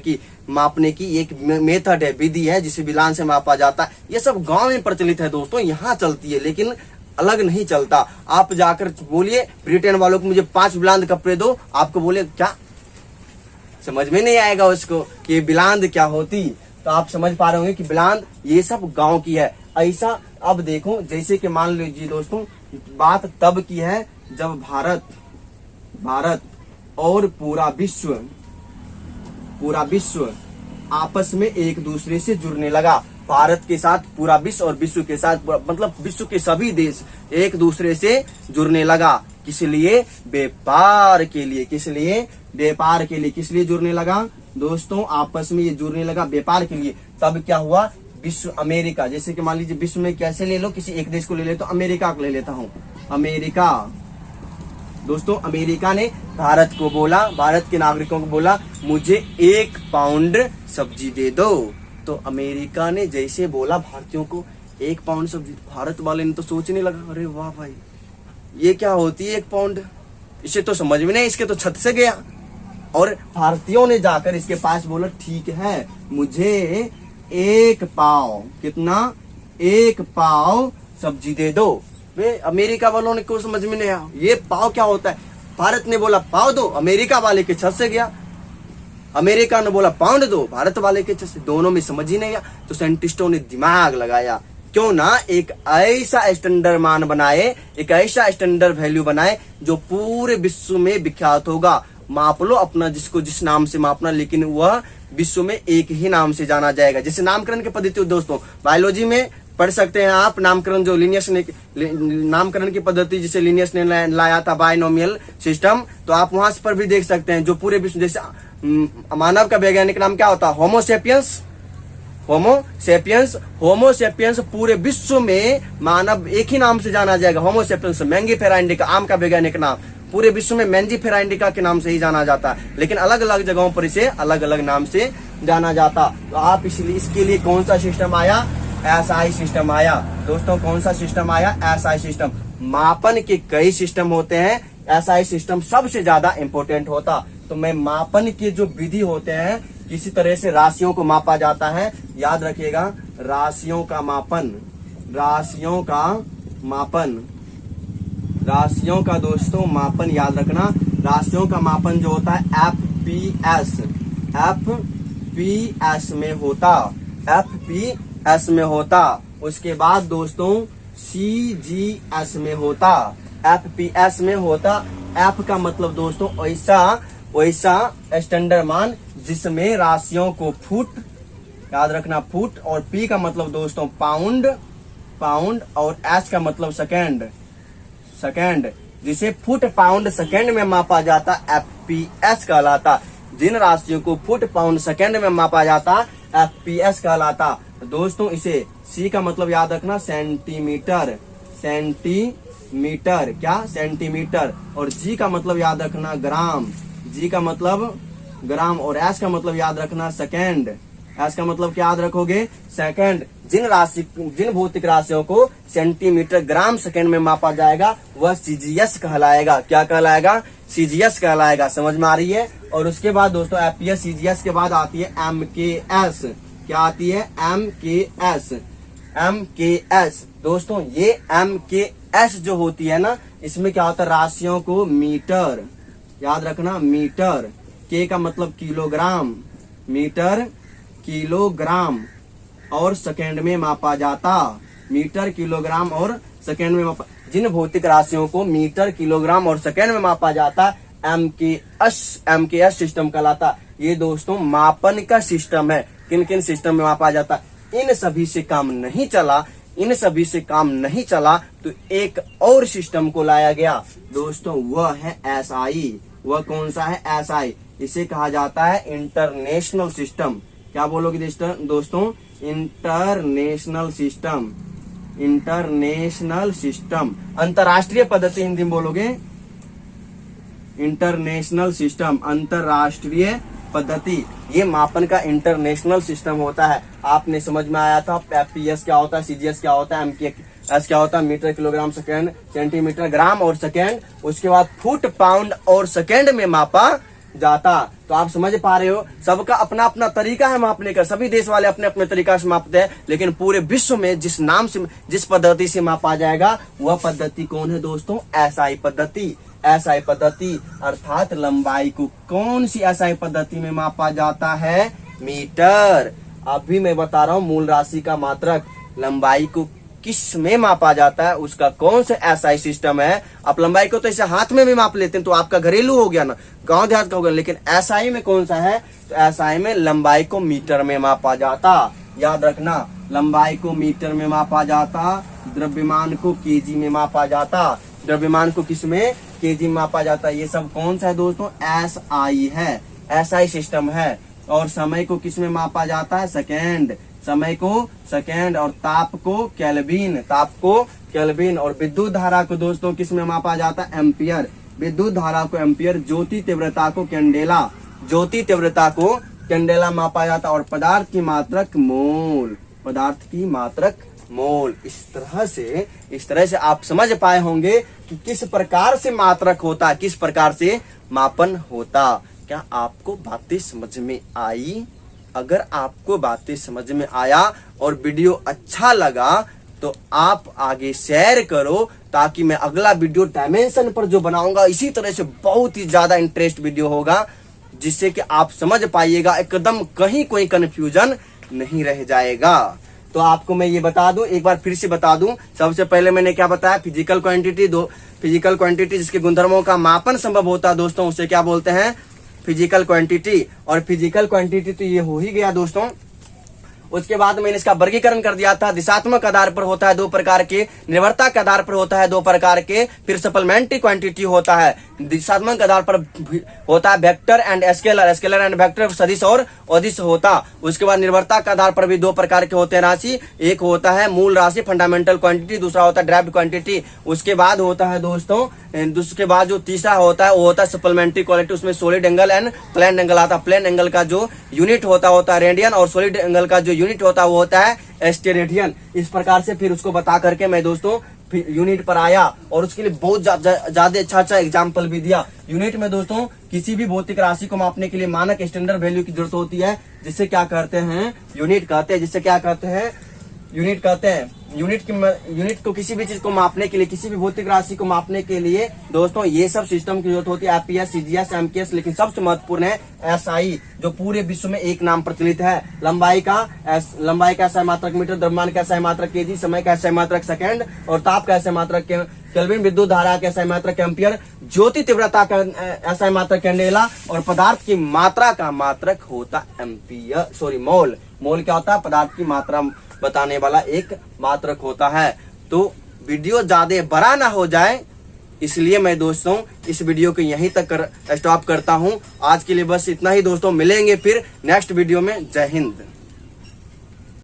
की एक मेथड है, विधि है जिसे बिलांद से मापा जाता है। ये सब गांव में प्रचलित है दोस्तों, यहाँ चलती है, लेकिन अलग नहीं चलता। आप जाकर बोलिए ब्रिटेन वालों को मुझे 5 बिलांद कपड़े दो, आपको बोले क्या, समझ में नहीं आएगा उसको कि बिलांद क्या होती। तो आप समझ पा रहे होंगे कि बिलांद ये सब गांव की है। ऐसा अब देखो, जैसे कि मान लीजिए दोस्तों, बात तब की है जब भारत और पूरा विश्व आपस में एक दूसरे से जुड़ने लगा। भारत के साथ पूरा विश्व और विश्व के साथ मतलब विश्व के सभी देश एक दूसरे से जुड़ने लगा। किस लिए, व्यापार के लिए। किस लिए, व्यापार के लिए। किस लिए जुड़ने लगा दोस्तों, आपस में ये जुड़ने लगा व्यापार के लिए। तब क्या हुआ, विश्व अमेरिका, जैसे कि मान लीजिए विश्व में कैसे ले लो, किसी एक देश को ले ले, तो अमेरिका को ले लेता हूँ। अमेरिका दोस्तों, अमेरिका ने भारत को बोला, भारत के नागरिकों को बोला मुझे 1 पाउंड सब्जी दे दो। तो अमेरिका ने जैसे बोला भारतीयों को 1 पाउंड सब्जी, भारत वाले ने तो सोचने लगा, अरे वाह भाई ये क्या होती है 1 पाउंड, इसे तो समझ में नहीं, इसके तो छत से गया। और भारतीयों ने जाकर इसके पास बोला ठीक है मुझे 1 पाव, कितना, 1 पाव सब्जी दे दो। वे अमेरिका वालों ने को समझ में नहीं आया ये पाव क्या होता है। भारत ने बोला पाव दो, अमेरिका वाले के छत से गया। अमेरिका ने बोला पाउंड दो, भारत वाले के छत से, दोनों में समझ ही नहीं आया। तो साइंटिस्टों ने दिमाग लगाया, क्यों ना एक ऐसा स्टैंडर्ड मान बनाए, एक ऐसा स्टैंडर्ड वैल्यू बनाए जो पूरे विश्व में विख्यात होगा। माप लो अपना जिसको जिस नाम से मापना, लेकिन वह विश्व में एक ही नाम से जाना जाएगा। जैसे नामकरण की पद्धति दोस्तों बायोलॉजी में पढ़ सकते हैं आप, नामकरण जो लिनियस ने नामकरण की पद्धति जिसे लिनियस ने लाया था, बायनोमियल सिस्टम, तो आप वहां पर भी देख सकते हैं। जो पूरे विश्व, जैसे मानव का वैज्ञानिक नाम क्या होता है, होमोसेपियंस पूरे विश्व में मानव एक ही नाम से जाना जाएगा, होमोसेपियंस। मैंगीफेरा इंडिका आम का वैज्ञानिक नाम, पूरे विश्व में मैंजीफेरा इंडिका के नाम से ही जाना जाता है, लेकिन अलग अलग जगहों पर इसे अलग अलग नाम से जाना जाता। तो आप इसलिए इसके लिए कौन सा सिस्टम आया, SI सिस्टम आया दोस्तों। कौन सा सिस्टम आया, SI सिस्टम। मापन के कई सिस्टम होते हैं, SI सिस्टम सबसे ज्यादा इंपॉर्टेंट होता। तो मैं मापन के जो विधि होते हैं, किसी तरह से राशियों को मापा जाता है, याद रखिएगा, राशियों का दोस्तों मापन याद रखना। राशियों का मापन जो होता है FPS में होता, उसके बाद दोस्तों CGS में होता, FPS में होता। F का मतलब दोस्तों वैसा स्टैंडर्ड मान जिसमें राशियों को फुट, याद रखना फुट, और P का मतलब दोस्तों पाउंड, और S का मतलब सेकेंड, जिसे फुट पाउंड सेकेंड में मापा जाता, FPS कहलाता। जिन राशियों को फुट पाउंड सेकेंड में मापा जाता, FPS कहलाता। दोस्तों इसे C का मतलब याद रखना सेंटीमीटर, क्या, सेंटीमीटर। और G का मतलब याद रखना ग्राम, और S का मतलब याद रखना सेकेंड। S का मतलब क्या याद रखोगे, सेकेंड। जिन भौतिक राशियों को सेंटीमीटर ग्राम सेकेंड में मापा जाएगा वह CGS कहलाएगा। क्या कहलाएगा, CGS कहलाएगा। समझ में आ रही है। और उसके बाद दोस्तों FPS CGS के बाद आती है MKS। क्या आती है, MKS। दोस्तों ये MKS जो होती है ना, इसमें क्या होता है, राशियों को मीटर, याद रखना मीटर, K का मतलब किलोग्राम, मीटर, किलोग्राम और सेकेंड में मापा जाता। मीटर, किलोग्राम और सेकेंड में मापा। जिन भौतिक राशियों को मीटर, किलोग्राम और सेकेंड में मापा जाता, MKS सिस्टम कहलाता। ये दोस्तों मापन का सिस्टम है। किन किन सिस्टम में मापा जाता, इन सभी से काम नहीं चला तो एक और सिस्टम को लाया गया दोस्तों, वह है SI। वह कौन सा है, SI। इसे कहा जाता है इंटरनेशनल सिस्टम। क्या बोलोगे दोस्तों, इंटरनेशनल सिस्टम। अंतरराष्ट्रीय पद्धति हिंदी में बोलोगे, इंटरनेशनल सिस्टम, अंतरराष्ट्रीय पद्धति। ये मापन का इंटरनेशनल सिस्टम होता है। आपने समझ में आया था एफपीएस क्या होता है, सीजीएस क्या होता है, एमकेएस क्या होता है, मीटर, किलोग्राम, सेकेंड, सेंटीमीटर, ग्राम और सेकेंड। उसके बाद फुट, पाउंड और सेकेंड में मापा जाता। तो आप समझ पा रहे हो, सबका अपना अपना तरीका है मापने का। सभी देश वाले अपने अपने तरीका से मापते हैं, लेकिन पूरे विश्व में जिस नाम से, जिस पद्धति से मापा जाएगा वह पद्धति कौन है दोस्तों? एसआई पद्धति। एसआई पद्धति अर्थात लंबाई को कौन सी एसआई पद्धति में मापा जाता है? मीटर। अभी मैं बता रहा हूँ मूल राशि का मात्रक। लंबाई को किस में मापा जाता है, उसका कौन सा एसआई सिस्टम है? आप लंबाई को तो ऐसे हाथ में भी माप लेते हैं, तो आपका घरेलू हो गया ना, गांव देहात का हो गया। लेकिन एसआई में कौन सा है? तो एसआई में लंबाई को मीटर में मापा जाता। याद रखना, लंबाई को मीटर में मापा जाता, द्रव्यमान को केजी में मापा जाता। द्रव्यमान को किस में? केजी में मापा जाता। ये सब कौन सा है दोस्तों? एसआई है, एसआई सिस्टम है। और समय को किस में मापा जाता है? सेकेंड। समय को सेकेंड। और ताप को केल्विन, ताप को केल्विन। और विद्युत धारा को दोस्तों किस में मापा जाता है? एम्पियर। विद्युत धारा को एम्पियर। ज्योति तीव्रता को कैंडेला, ज्योति तीव्रता को कैंडेला मापा जाता। और पदार्थ की मात्रक मोल, पदार्थ की मात्रक मोल। इस तरह से आप समझ पाए होंगे कि किस प्रकार से मात्रक होता, किस प्रकार से मापन होता। क्या आपको बातें समझ में आई? अगर आपको बातें समझ में आया और वीडियो अच्छा लगा तो आप आगे शेयर करो, ताकि मैं अगला वीडियो डायमेंशन पर जो बनाऊंगा इसी तरह से बहुत ही ज्यादा इंटरेस्ट वीडियो होगा, जिससे कि आप समझ पाइएगा, एकदम कहीं कोई कंफ्यूजन नहीं रह जाएगा। तो आपको मैं ये बता दूं, एक बार फिर से बता दूं। सबसे पहले मैंने क्या बताया? Physical quantity. फिजिकल क्वांटिटी जिसके गुणधर्मों का मापन संभव होता है दोस्तों, उसे क्या बोलते हैं? Physical quantity. और फिजिकल क्वांटिटी तो ये हो ही गया दोस्तों। उसके बाद मैंने इसका वर्गीकरण कर दिया था। दिशात्मक आधार पर होता है 2 प्रकार के, निर्भरता के आधार पर होता है 2 प्रकार के, फिर सप्लीमेंट्री क्वांटिटी होता है। दिशात्मक आधार पर होता है vector and scalar, scalar and vector, सदिश और अदिश होता। उसके बाद निर्भरता के आधार पर भी 2 प्रकार के होते हैं राशि। एक होता है मूल राशि, फंडामेंटल क्वांटिटी, दूसरा होता है ड्राइव्ड क्वांटिटी। उसके बाद होता है दोस्तों, उसके बाद जो तीसरा होता है वो होता है सप्लीमेंट्री क्वांटिटी। उसमें solid angle and plane angle आता है। प्लेन एंगल का जो यूनिट होता है रेडियन, और सॉलिड एंगल का जो यूनिट होता है वो होता है स्टेरेडियन। इस प्रकार से फिर उसको बता करके मैं दोस्तों यूनिट पर आया, और उसके लिए बहुत ज्यादा अच्छा एग्जाम्पल भी दिया। यूनिट में दोस्तों किसी भी भौतिक राशि को मापने के लिए मानक स्टैंडर्ड वैल्यू की जरूरत होती है, जिससे क्या कहते हैं? यूनिट कहते हैं। जिससे क्या कहते हैं? यूनिट कहते हैं। यूनिट को किसी भी चीज को मापने के लिए, किसी भी भौतिक राशि को मापने के लिए दोस्तों ये सब सिस्टम की जरूरत होती है, एफपीएस, सीजीएस, एमकेएस। लेकिन सबसे महत्वपूर्ण है एसआई, जो पूरे विश्व में एक नाम प्रचलित है। लंबाई का एसआई मात्रक मीटर, द्रव्यमान का एसआई मात्रक केजी, समय का एसआई मात्रक सेकेंड, और ताप का एसआई मात्रक केल्विन, विद्युत धारा का एसआई मात्रक एम्पियर, ज्योति तीव्रता का एसआई मात्रक कैंडेला, और पदार्थ की मात्रा का मात्रक होता मोल। मोल क्या होता है? पदार्थ की मात्रा बताने वाला एक मात्रक होता है। तो वीडियो ज्यादा बड़ा ना हो जाए, इसलिए मैं दोस्तों इस वीडियो को यहीं तक स्टॉप करता हूं। आज के लिए बस इतना ही दोस्तों, मिलेंगे फिर नेक्स्ट वीडियो में। जय हिंद।